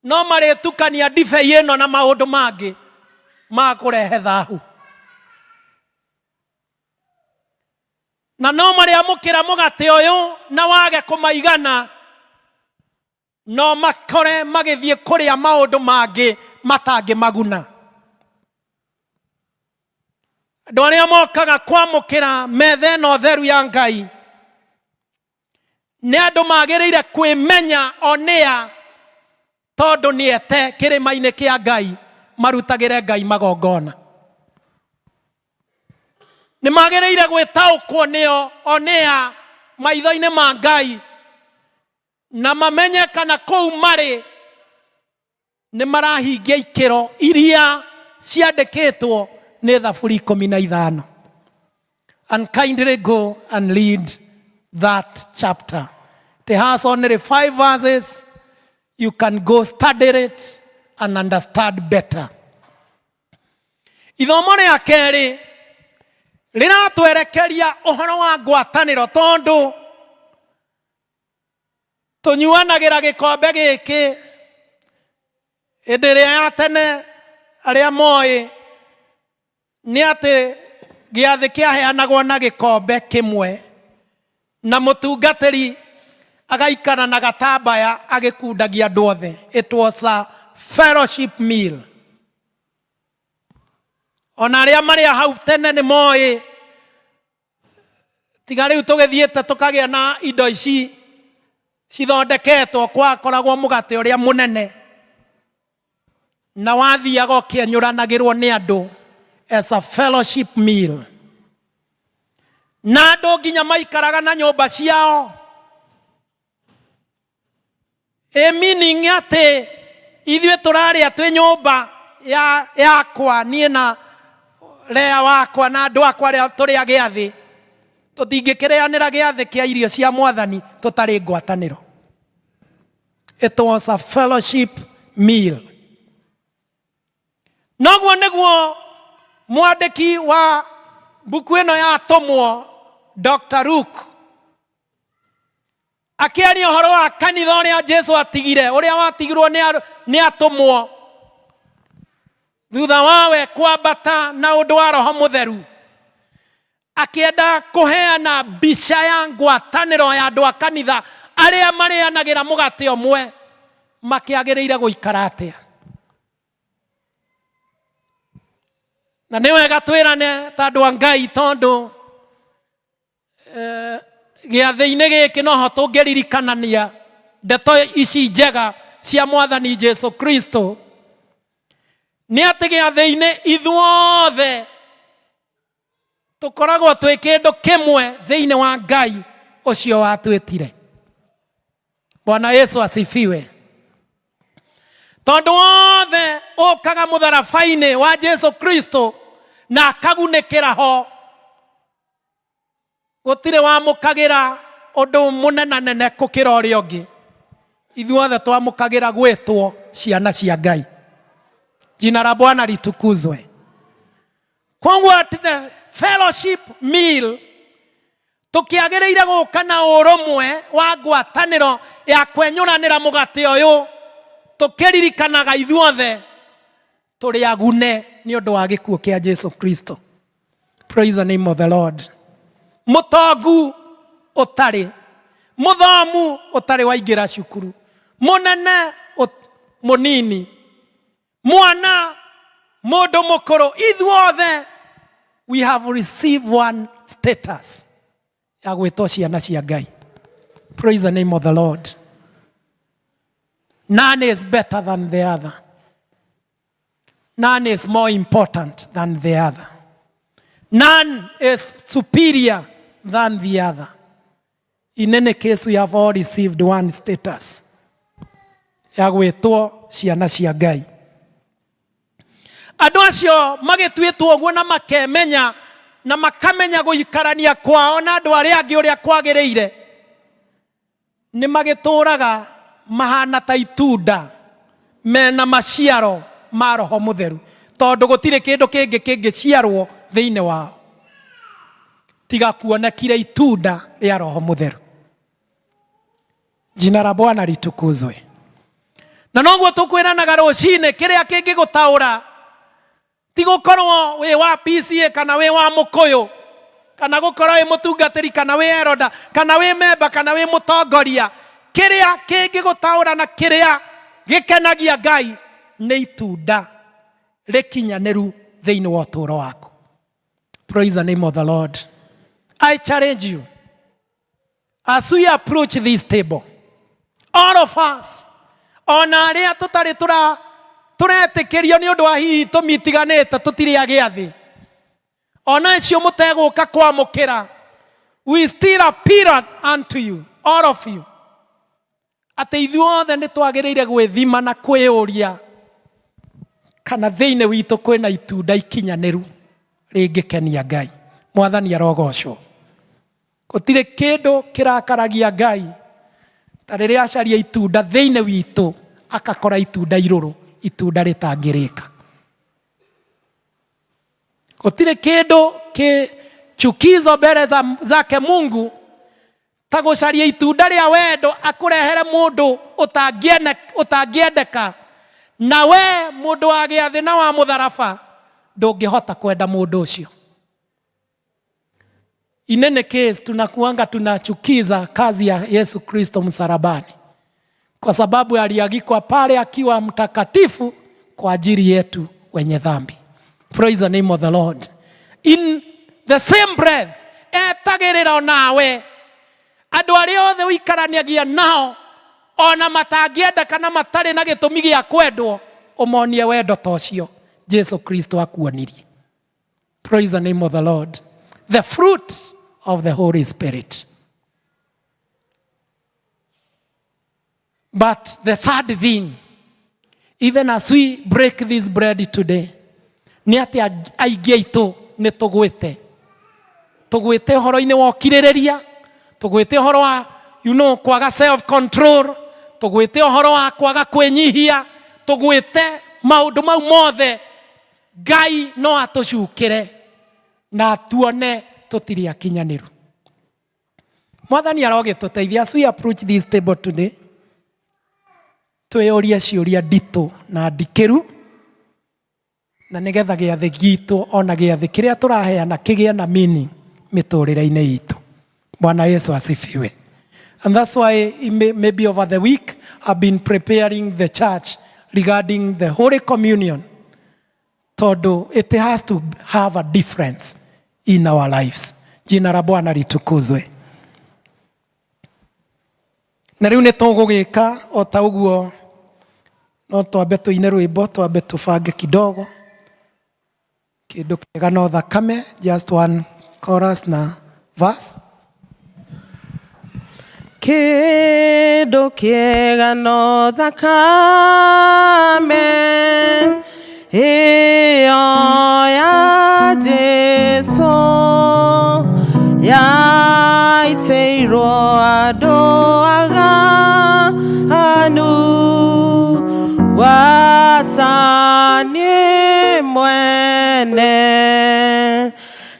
no maritukania divei ino na maundu mangi ma kurehe thahu. Na no mariamukira mugate uyu na wage kumaigana no makore magithie kuria maundu mangi matangi maguna. Andu aria mokaga kwamukira metha ino theru ya Ngai ni andu magiriire kwimenya onia tondu niete kirima-ini kia Ngai marutagire Ngai magongona. Ni magiriire gwitaukwo nio onia maitho-ini ma Ngai na mamenye kana kuu mari ni marahingia ikiro iria ciandikitwo ni Thaburi 15. And kindly go and read that chapter. It has only 5 verses. You can go study it and understand better. Ithomo ria keri riratwerekeria uhoro wa ngwataniro tondu tunyuanagira gikombe giki ĩrĩa ya tene arĩa moĩ nĩ atĩ gĩathĩ kĩaheanagwo na gĩkombe kĩmwe na mũtungatĩri agaikara na gatambaya agĩkundagia andũ othe. It was a fellowship meal. Ona arĩa marĩ hau tene nĩ moĩ tiga rĩu tũgĩthiĩte tũkagĩa na indo ici cithondeketwo, kwakoragwo mũgate ũrĩa mũnene na wathiaga ũkĩenyũranagĩrwo nĩ andũ as a fellowship meal. Na andũ nginya maikaraga na nyũmba ciao. Meaning atĩ ithuĩ tũrarĩa twĩ nyũmba yakwa niĩ na Lea wakwa na andũ akwa arĩa tũrĩa gĩathĩ, tũtingĩkĩrĩanĩra gĩathĩ kĩa irio cia Mwathani tũtarĩ ngwatanĩro. It was a fellowship meal. Noguo nĩguo mwandĩki wa mbuku ĩno ya Atũmwo Dr. Luke akĩaria ũhoro wa kanitha ũrĩa Jesu atigire, ũrĩa watigirwo nĩ atũmwo thutha wawe kwambata na ũndũ wa Roho Mũtheru, akĩenda kũheana mbica ya ngwatanĩro ya andũ a kanitha arĩa marĩanagĩra mũgate ũmwe makĩagĩrĩire gũikara atĩa. Na nĩ wega twĩrane ta andũ a Ngai, tondũ gĩathĩ-inĩ gĩkĩ noho tũngĩririkanania ndeto ici njega cia Mwathani Jesu Kristo. Nĩ atĩ gĩathĩ-inĩ ithuothe tũkoragwo twĩ kĩndũ kĩmwe thĩinĩ wa Ngai ũcio watwĩtire. Bwana Yesu asifiwe. Tondũ wothe ũkaga mũtharaba-inĩ wa Jesu Kristo na akagunĩkĩra ho, gũtirĩ wamũkagĩra ũndũ mũnenanene gũkĩra ũrĩa ũngĩ. Ithuothe twamũkagĩra gwĩtwo ciana cia Ngai. Jina la Bwana litukuzwe. Kwangu at the fellowship meal tukiagĩrĩire gũka na ũrũmwe wa ngwatanĩro ya kwenyũranĩra mũgate ũyũ, tukĩririkanaga ithuothe tũrĩ agune nĩ ũndũ wa gĩkuũ kĩa Jesu Kristo. Praise the name of the Lord. Mũtongu ũtarĩ, mũthomu ũtarĩ waingĩra cukuru, mũnene mũnini, mwana mũndũ mũkũrũ, ithuothe we have received one status ya gwĩtwo ciana cia Ngai. Praise the name of the Lord. None is better than the other. None is more important than the other. None is superior than the other. In any case, we have all received one status ya gwĩtwo ciana cia Ngai. Andũ acio magĩtuĩtwo ũguo na makemenya na makamenya gũikarania kwao na andũ arĩa angĩ ũrĩa kwagĩrĩire, nĩ magĩtũraga mahana ta itunda mena maciaro ma Roho Mũtheru, tondũ gũtirĩ kĩndũ kĩngĩ kĩngĩciarwo thĩinĩ wao tiga kuonekire itunda rĩa Roho Mũtheru. Jina la Bwana litukuzwe. Na noguo tũkwĩranaga rũcinĩ kĩrĩa kĩngĩgũtaũra ti gũkorwo wĩ wa PCA kana wĩ wa Mũkũyũ kana gũkorwo wĩ mũtungatĩri kana wĩ eroda kana wĩ memba kana wĩ mũtongoria. Kĩrĩa kĩngĩgũtaũra na kĩrĩa gĩkenagia Ngai nĩ itunda rĩkinyanĩru thĩinĩ wa ũtũũro waku. Praise the name of the Lord. I challenge you, as we approach this table, all of us, ona arĩa tũtarĩ tũretĩkĩrio nĩ ũndũ wa hihi tũmitiganĩte tũtirĩ a gĩathĩ, ona icio mũtegũka kwamũkĩra, we still appeal unto you, all of you, atĩ ithuothe nĩ twagĩrĩire gwĩthima na kwĩyũria kana thĩinĩ witũ kwĩna itunda ikinyanĩru rĩngĩkenia Ngai. Mwathani arogocwo. Gũtirĩ kĩndũ kĩrakaragia Ngai ta rĩrĩa acaria itunda thĩinĩ witũ akakora itunda irũrũ, itunda rĩtangĩrĩka. Gũtirĩ kĩndũ kĩchukizo mbele zake Mungu ta gucaria itunda ria wendo akurehere mundu utangiendeka, na we mundu wa giathi na wa mutharaba ndungihota kwenda mundu ucio. In any case, tunachukiza kazi ya Yesu Kristo msalabani, kwa sababu aliagikwa pale akiwa mtakatifu kwa ajili yetu wenye dhambi. Praise the name of the Lord. In the same breath, etagirira nawe andu aria othe wikaraniagia nao, ona matangienda kana matari na gitumi gia kwendwo, umonie wendo tocio Yesu Kristo akuonirie. Praise the name of the Lord. The fruit of the Holy Spirit. But the sad thing, even as we break this bread today, ni ati aingi aitu ni tugwite horo-ini wa ukiririria, tugwite horo wa kwaga self control, tugwite horo wa kwaga kwenyihia, tugwite maundu mau mothe Ngai no atucukire na tuone tutiri akinyaniru. Mwathani arogituteithia as we approach this table today, tweyoria ciuria nditu na ndikiru, na nigetha giathi gitu ona giathi kiria turaheana kigie na meaning miturire-ini itu. Bwana Yesu asifiwe. And that's why maybe over the week I've been preparing the church regarding the Holy Communion. Todo it has to have a difference in our lives. Jina la Bwana litukuzwe. Na riu nitugugika o ta uguo, no twambe tuine rwimbo, twambe tubange kidogo kindu kiega no thakame, just one chorus na verse. Kindu kiega no thakame iyo ya Jesu yaiteirwo andu aganu watanie mwene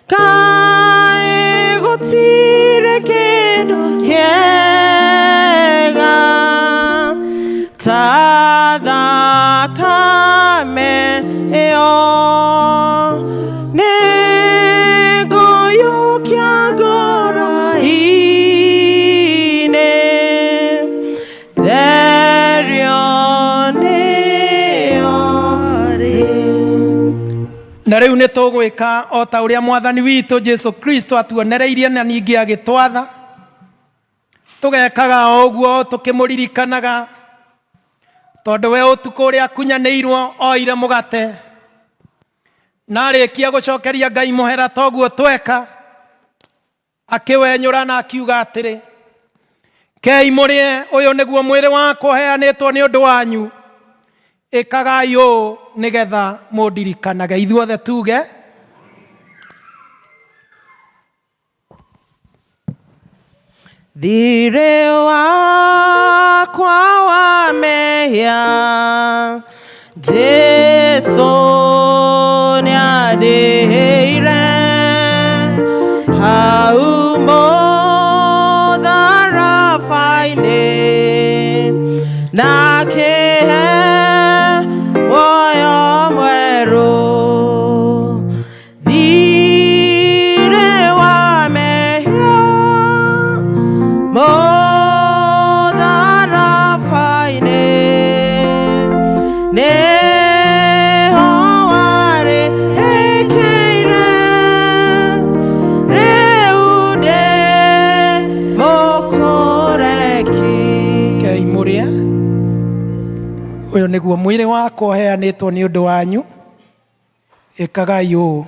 kai gutire kindu kiega ta thakame iyo niguyukia ngoro-ini na riu nitugwika o ta uria mwathani witu Jesu Kristo atuonereirie na ningi agitwatha, tugekaga o uguo tukimuririkanaga, tondu we utuku uria akunyanĩirwo oire mugate na arikia gucokeria Ngai muhera toguo tweka, akiwenyura na akiuga atiri, kei murie uyu niguo mwiri wakwa uheanĩtwo ni undu wanyu, ikagai ũũ nigetha mũndirikanage. Ithuothe tuge thirĩ wakwa wa mehia Jesu nĩandĩhĩire hau mũtharaba-inĩ na akĩhe muoyo mwerũ. Thirĩ wa mehia mũtharaba-inĩ nĩho warĩhĩkĩire, rĩu ndĩ mũkũreki. Kei murie uyu niguo mwiri wakwa uheanĩtwo ni undu wanyu, ikagai ũũ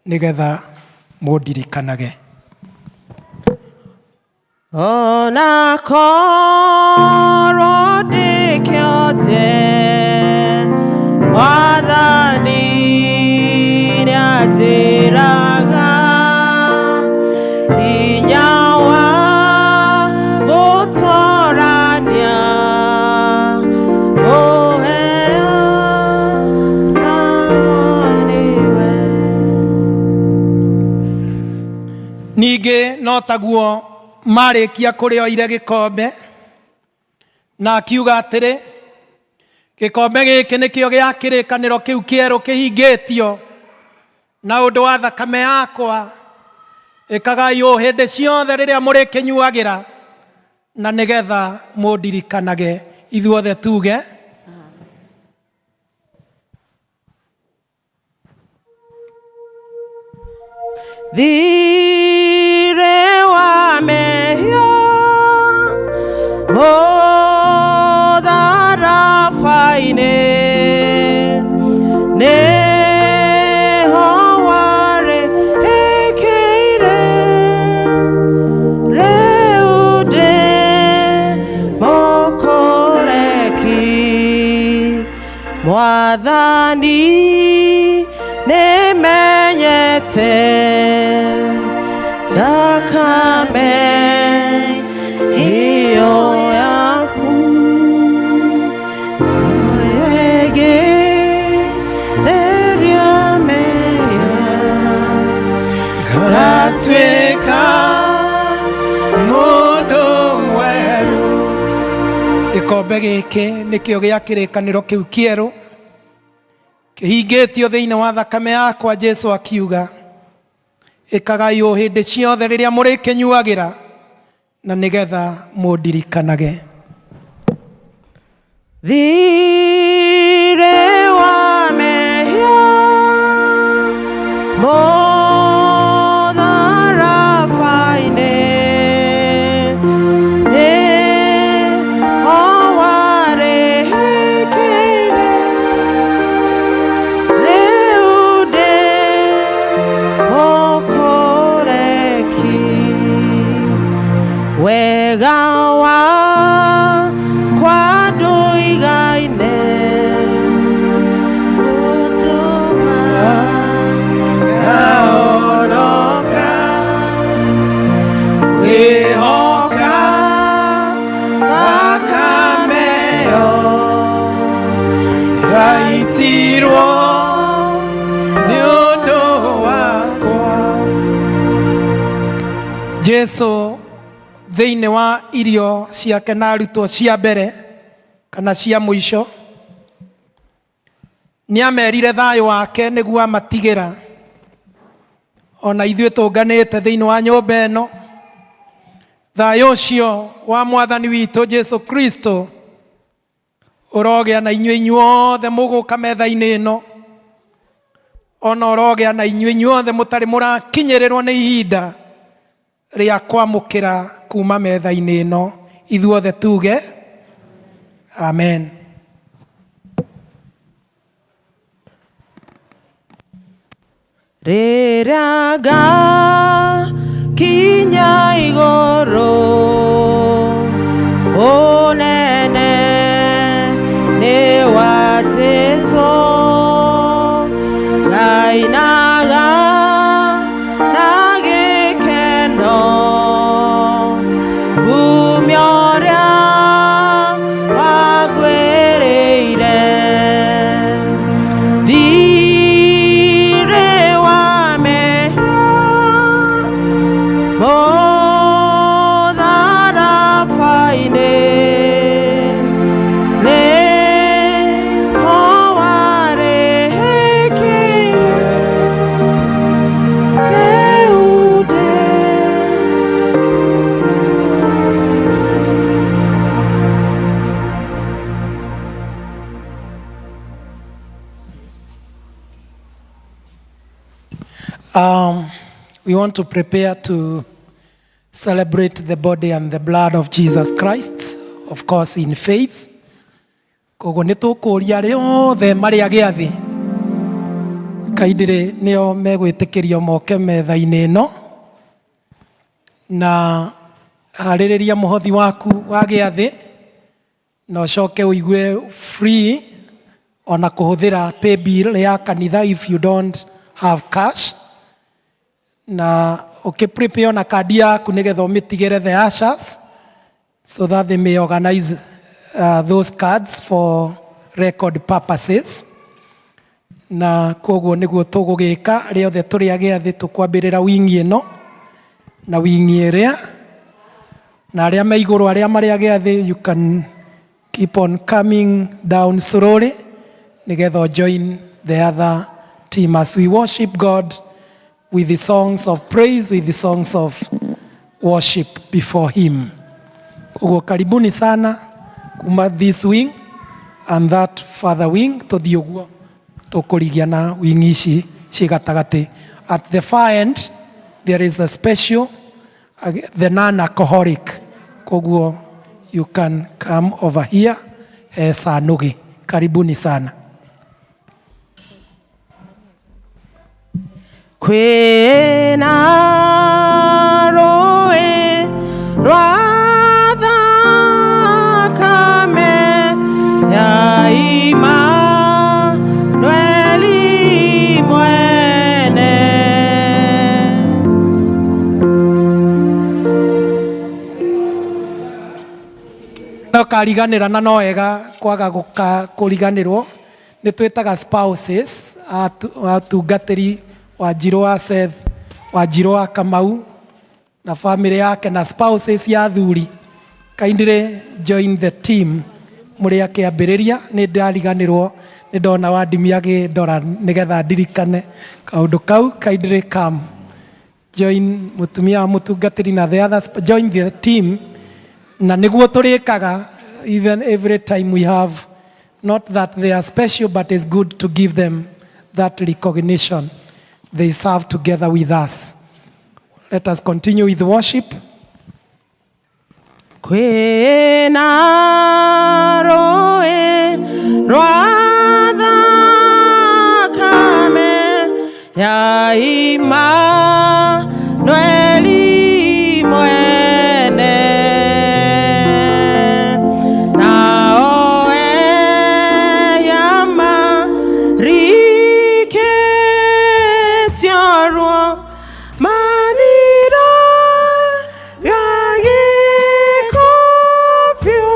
nigetha mũndirikanage. Ona korwo ndĩkĩote Mwathani nĩanjĩraga hinya wa gũtorania ũheo na mwoniwe. Ningi no taguo marĩkia kũrĩa oire gĩkombe na akiuga atĩrĩ, gĩkombe gĩkĩ nĩkĩo gĩa kĩrĩkanĩro kĩu kĩerũ kĩhingĩtio na ũndũ wa thakame yakwa, ĩkagai ũũ hĩndĩ ciothe rĩrĩa mũrĩkĩnyuagĩra, na nĩgetha mũndirikanage. Ithuothe tuge thirĩ wa mehia mũtharaba-inĩ nĩho warĩhĩkĩire, rĩu ndĩ mũkũreki. Mwathani nĩmenyete thakame ĩyo yaku, wegĩrĩria mehia ngatuĩka mũndũ mwerũ. Gĩkombe gĩkĩ nĩkĩo gĩa kĩrĩkanĩro kĩu kĩerũ kĩhingĩtio thĩinĩ wa thakame yakwa, Jesu akiuga, ĩkagai ũũ hĩndĩ ciothe rĩrĩa mũrĩkĩnyuagĩra, na nĩgetha mũndirikanage. Thirĩ wa mehia mũtharaba-inĩ nĩho warĩhĩkĩire, rĩu ndĩ mũkũreki. Wega wakwa ndũigaine, gũtũma ngahonoka, kwĩhoka thakame ĩyo yaitirwo nĩ ũndũ wakwa. Jesu thĩinĩ wa irio ciake na arutwo cia mbere kana cia mũico, nĩamerire thayũ wake nĩguo amatigĩra. Ona ithuĩ tũnganĩte thĩinĩ wa nyũmba ĩno, thayũ ũcio wa Mwathani witũ Jesu Kristo ũrogĩa na inyuĩ inyuothe mũgũka metha-inĩ ĩno, ona ũrogĩa na inyuĩ inyuothe mũtarĩ mũrakinyĩrĩrwo nĩ ihinda rĩa kwamũkĩra kuma metha-inĩ ĩno. Ithuothe tuge amen. Rĩrĩa ngakinya igũrũ, ũnene nĩ wa Jesũ, ngainaga na gĩkeno, ngumia ũrĩa wangwĩrĩire. Thirĩ wa mehia mũtharaba-inĩ nĩho warĩhĩkĩire, rĩu ndĩ We want to prepare to celebrate the body and the blood of Jesus Christ, of course in faith. Koguo nĩ tũkũria rĩothe marĩa gĩathĩ kaindĩrĩ nĩo megwĩtĩkĩrio moke metha-inĩ ĩno, na harĩrĩria mũhothi waku wa gĩathĩ, na ũcoke ũigue free ona kũhũthĩra pay bill ya kanitha if you don't have cash, na prepare na kadi yaku nĩgetha ũmĩtigĩre the ushers so that they may organize those cards for record purposes. Na koguo nĩguo tũgũgĩka rĩothe tũrĩa gĩathĩ tũkwambĩrĩra wingi ĩno na wingi ĩrĩa Na arĩa me igũrũ arĩa marĩ agĩathĩ, you can keep on coming down slowly nigetha join the other team as we worship God with the songs of praise, with the songs of worship before him. Koguo karibuni sana kuma this wing and that further wing tuthi uguo tukurigiana wing ici cigatagati. At the far end there is a special the non-alcoholic. Koguo you can come over here Sanugi. Karibuni sana. Kwena roe radha kame ya ima nweli mwene. No kariganira na no ega kwaga kuriganirwo ni twitaga spouses atungatiri Wanjiru wa Seth, Wanjiru wa Kamau na family yake na spouses ya thuri. Kindly join the team. Muri akiambiriria ni ndariganirwo ni ndona Wadimi agindora nigetha ndirikane kaundu kau. Kindly come join mutumia mutungatiri na the others, join the team. Na niguo turikaga even every time we have, not that they are special but it's good to give them that recognition. They serve together with us. Let us continue with worship. Kwena roe radha kame ya ima nweli mwene. Naoe yama Tiarwa Manira Gage Kofio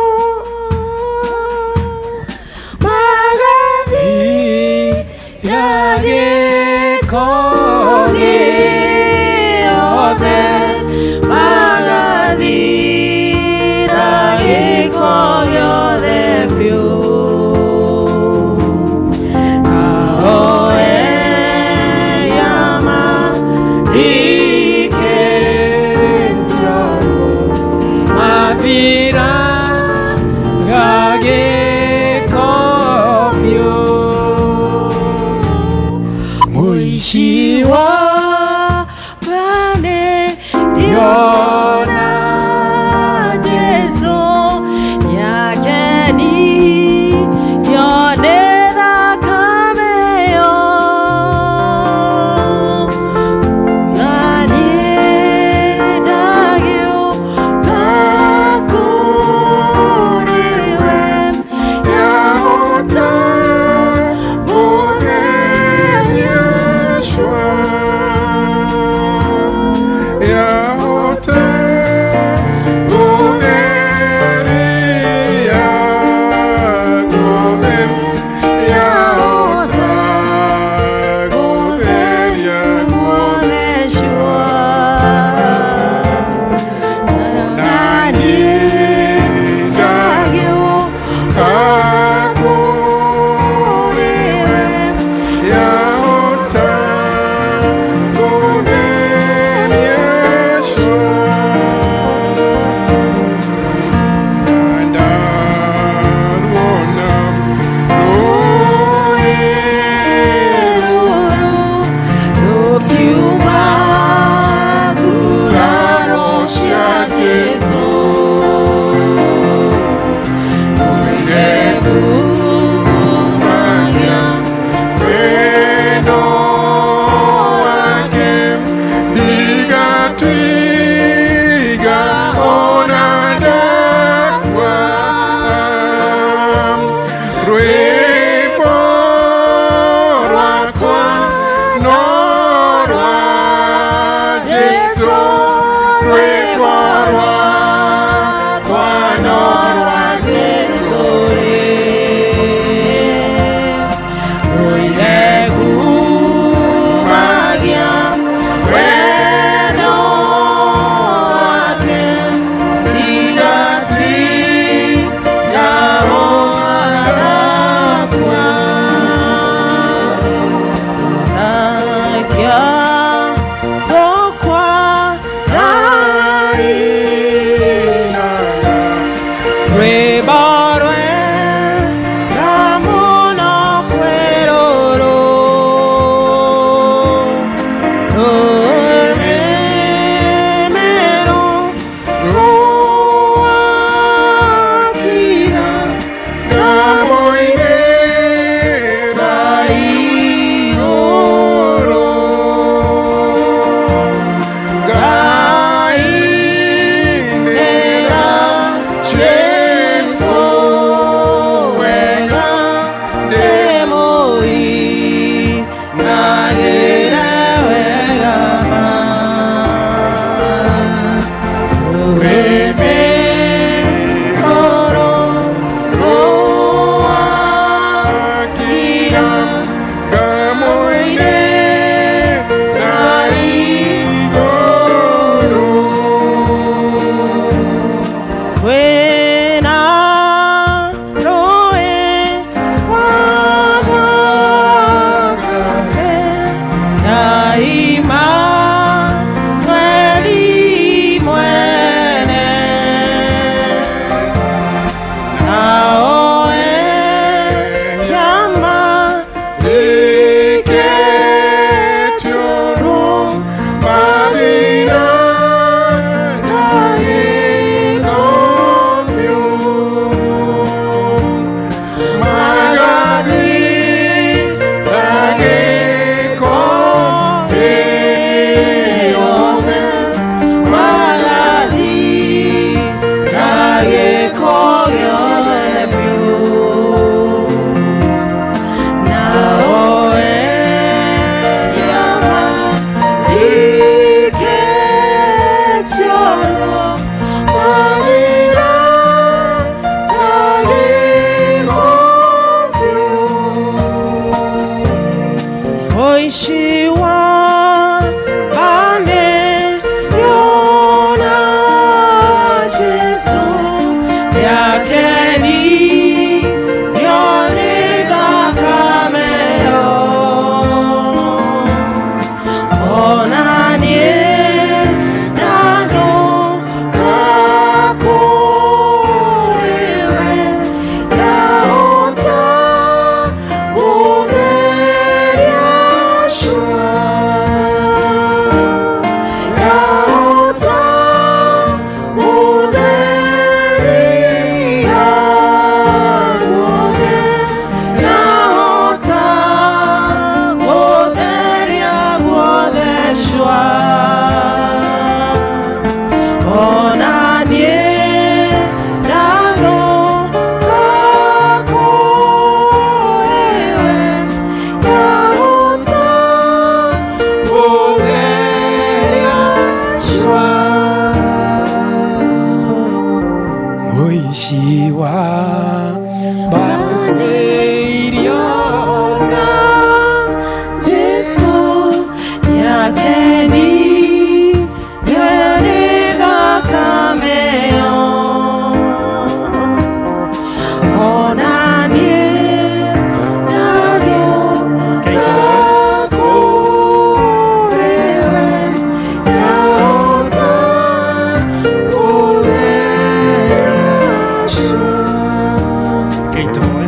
Rekei tuhoe.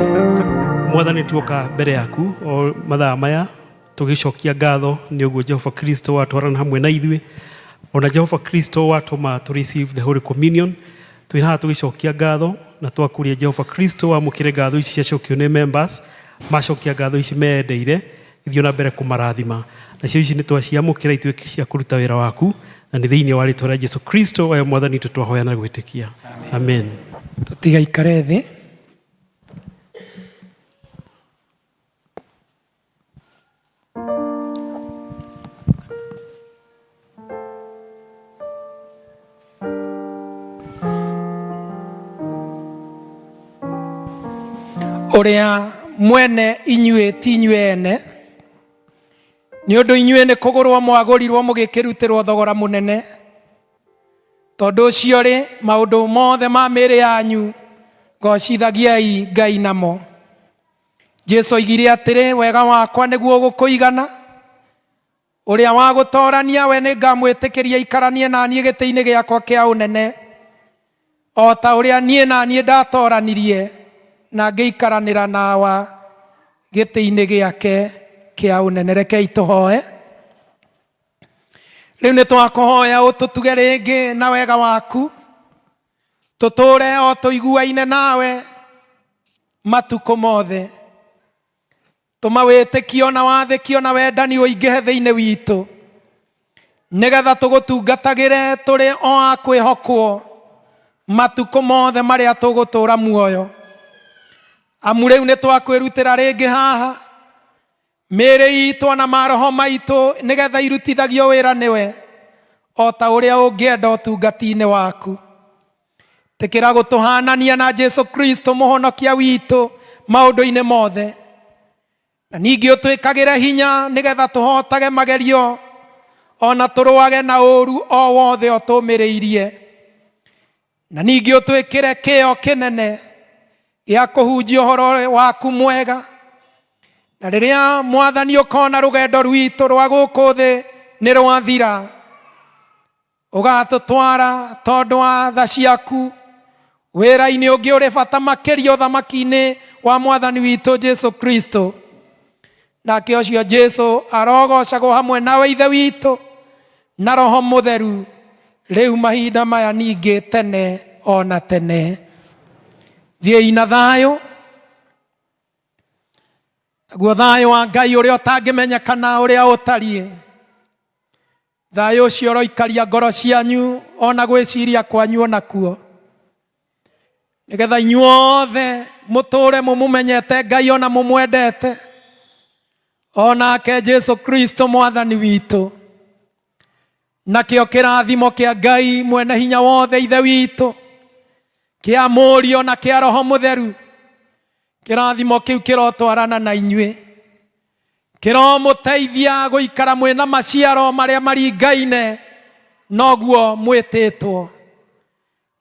Mwathani tuoka mbere yaku o mathaa maya tugicokia ngatho ni uguo Jehova Kristo watwarana hamwe na ithuĩ, ona Jehova Kristo watũma to receive the Holy Communion. Twĩ haha tugicokia ngatho na twakuria Jehova Kristo amũkĩre ngatho ici ciacokio nĩ members, macokia ngatho ici meendeire githio na mbere kũmarathima. Nacio ici nĩ twaciamũkĩra ituĩke cia kũruta wĩra waku, na nĩ thĩinĩ wa rĩĩtwa rĩa Jesũ Kristo we Mwathani tũtwahoya na gwĩtĩkia. Amen. Tũtigaikare thĩ. Ũrĩa mwene inyuĩ ti inyuĩ ene, nĩ ũndũ inyuĩ nĩ kũgũrwo mwagũrirwo mũgĩkĩrutĩrwo thogora mũnene. Tondũ ũcio rĩ, maũndũ mothe ma mĩĩrĩ yanyu gocithagiai Ngai namo. Jesũ oigire atĩrĩ, wega wakwa nĩguo ũgũkũigana, ũrĩa wa gũtoorania we nĩ ngamwĩtĩkĩria ikaranie na niĩ gĩtĩ-inĩ gĩakwa kĩa ũnene, o ta ũrĩa niĩ na niĩ ndatoranirie na ngĩikaranĩra nawa gĩtĩ-inĩ gĩake kĩa ũnene. Rekei tũhoe. Rĩu nĩ twakũhoya ũtũtuge rĩngĩ na wega waku, tũtũũre o tũiguaine nawe matukũ mothe, tũmawĩtĩkio na wathĩkio na wendani ũingĩhe thĩinĩ witũ, nĩgetha tũgũtungatagĩre tũrĩ o a kwĩhokwo matukũ mothe marĩa tũgũtũũra muoyo. Amu rĩu nĩ twakwĩrutĩra rĩngĩ haha, mĩĩrĩ itũ na maroho maitũ nĩgetha irutithagio wĩra nĩwe, o ta ũrĩa ũngĩenda ũtungati-inĩ waku. Tĩkĩra gũtũhanania na Jesũ Kristo mũhonokia witũ maũndũ-inĩ mothe, na ningĩ ũtwĩkagĩre hinya nĩgetha tũhotage magerio, ona tũrũage na ũũru o wothe o tũmĩrĩirie, na ningĩ ũtwĩkĩre kĩo kĩnene gĩa kũhunjia ũhoro waku mwega. Na rĩrĩa Mwathani ũkona rũgendo rwitũ rwa gũkũ thĩ nĩ rwathira, ũgatũtwara tondũ wa tha ciaku wĩra-inĩ ũngĩ ũrĩ bata makĩria ũthamaki-inĩ wa Mwathani witũ Jesũ Kristo. Nake ũcio Jesũ arogocagwo hamwe nawe Ithe witũ na Roho Mũtheru, rĩu mahinda maya ningĩ tene ona tene. Thiĩi na thayũ. Naguo thayũ wa Ngai ũrĩa ũtangĩmenyekana ũrĩa ũtariĩ, thayũ ũcio ũroikaria ngoro cianyu ona gwĩciria kwanyu onakuo, nĩgetha inyuothe mũtũũre mũmũmenyete Ngai ona mũmwendete, onake Jesũ Kristo Mwathani witũ. Nakĩo kĩrathimo kĩa Ngai mwene hinya wothe Ithe witũ, kĩa Mũriũ na kĩa Roho Mũtheru, kĩrathimo kĩu kĩrotwarana na inyuĩ, kĩromũteithia gũikara mwĩna maciaro marĩa maringaine noguo mwĩtĩtwo.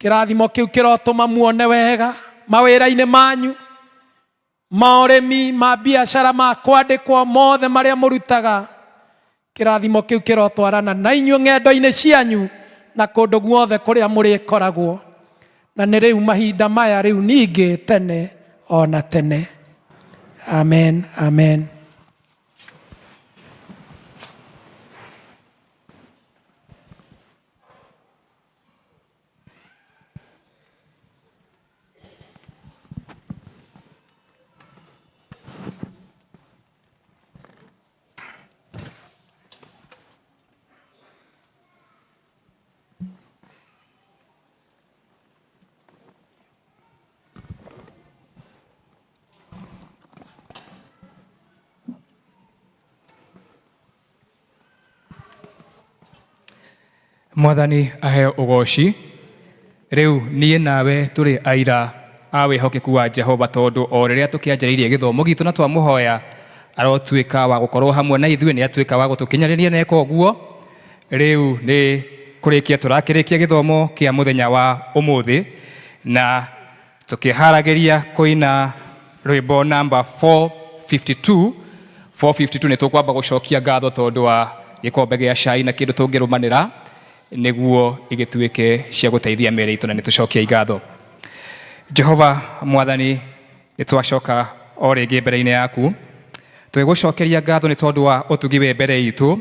Kĩrathimo kĩu kĩrotũma muone wega mawĩra-inĩ manyu, ma ũrĩmi, ma biacara, ma kwandĩkwo mothe marĩa mũrutaga. Kĩrathimo kĩu kĩrotwarana na inyuĩ ng'endo-inĩ cianyu na kũndũ guothe kũrĩa mũrĩkoragwo, na nĩ rĩu mahinda maya rĩu ningĩ tene ona tene. Amen, amen. Mwathani aheo ugoci. Riu niĩ nawe tũrĩ aira a wĩhokeku wa Jehova, tondũ o rĩrĩa tũkĩanjĩrĩirie gĩthomo gitũ na twamũhoya arotuĩka wa gũkorwo hamwe na ithuĩ, nĩ atuĩka wa gũtũkinyanĩria na eka ũguo. Rĩu nĩ kũrĩkia tũrakĩrĩkia gĩthomo kĩa mũthenya wa ũmũthĩ, na tũkĩharagĩria kũina rwĩmbo namba 452. 452 nĩ tũkwamba gũcokia ngatho tondũ wa gĩkombe gĩa cai na kĩndũ tũngĩrũmanĩra nĩguo igĩtuĩke cia gũteithia mĩĩrĩ itũ, na nĩ tũcokia ngatho. Jehova Mwathani nitwacoka o rĩngĩ mbere-inĩ yaku twĩgũcokeria ngatho nĩ tondũ wa ũtugi we mbere itũ,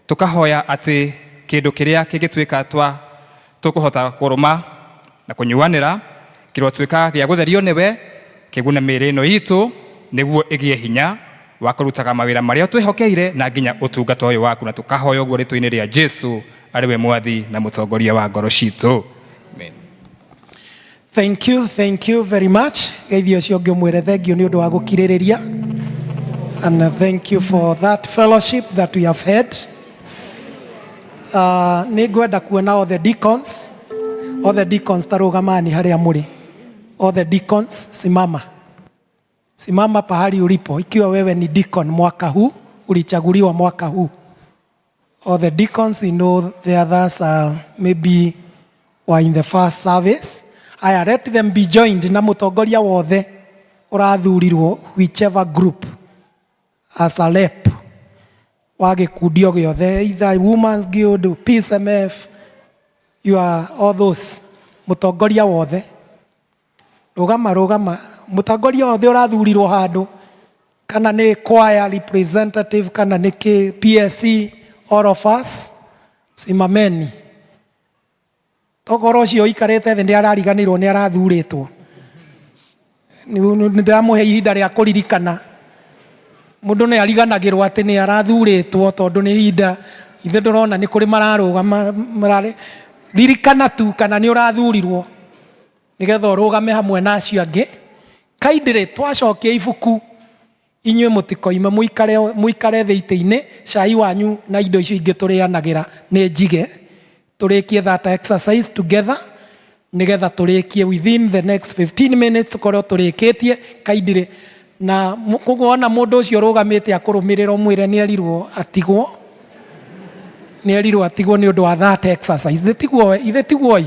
tũkahoya atĩ kĩndũ kĩrĩa kĩngĩtuĩka tũkũhota kũrũma na kũnyuanĩra kĩrotũĩka gĩa gũtherio nĩwe kĩgune mĩĩrĩ ĩno itũ nĩguo ĩgĩe hinya wa kũrutaga mawĩra marĩa twĩhokeire na nginya ũtungata ũyũ waku, na tũkahoya ũguo rĩtwa-inĩ rĩa Jesu arĩwe mwathi na mũtongoria wa ngoro citũ. Amen. Thank you very much. Geithio cio ngĩmwĩre thengio nĩ ũndũ wa gũkirĩrĩria, and thank you for that fellowship that we have had. Nĩ ngwenda kuona all the deacons tarũgamani harĩa mũrĩ. All the deacons simama pahali ulipo, ikiwa wewe ni deacon mwaka huu, ulichaguliwa mwaka huu. All the deacons, we know the others are maybe were in the first service. Aya, let them be joined na mũtongoria wothe ũrathurirwo, whichever group as a rep wa gĩkundi o gĩothe, either Women's Guild, PSMF, you are all those, mũtongoria wothe rũgama mũtongoria wothe ũrathurirwo handũ, kana nĩ choir representative, kana nĩ PSC, all of us simameni. Togoro ũcio ikarĩte thĩ nĩ arariganĩrwo nĩ arathurĩtwo, nĩndamũhe ihinda rĩa kũririkana. Mũndũ nĩ ariganagĩrwo atĩ nĩ arathurĩtwo tondũ nĩ ihinda, ithe ndũrona nĩ kũrĩ mararũgama, ririkana tu kana nĩ ũrathurirwo nĩgetha ũrũgame hamwe na acio angĩ. Kaindĩrĩ twacokia ibuku, inyuĩ mũtikoime, mũikare thĩ itĩ-inĩ, cai wanyu na indo icio ingĩ tũrĩanagĩra nĩ njige, tũrĩkie that exercise together, nĩgetha tũrĩkie within the next 15 minutes tũkorwo tũrĩkĩtie. Kaindĩrĩ na kũgwona mũndũ ũcio ũrũgamĩte akũrũmĩrĩra ũmwĩre nĩ erirwo atigwo nĩ ũndũ wa that exercise. Ithe tiguo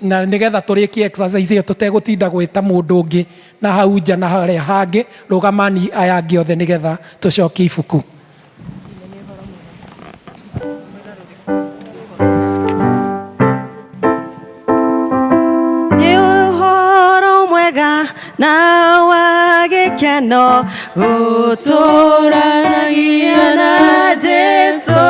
na nĩgetha tũrĩkie exercise ĩyo tũtegũtinda gwĩta mũndũ ũngĩ na hau nja na harĩa hangĩ. Rũgamani aya angĩ othe nĩgetha tũcokie ibuku. Nĩ ũhoro mwega na wa gĩkeno gũtũũranagia na Jesũ.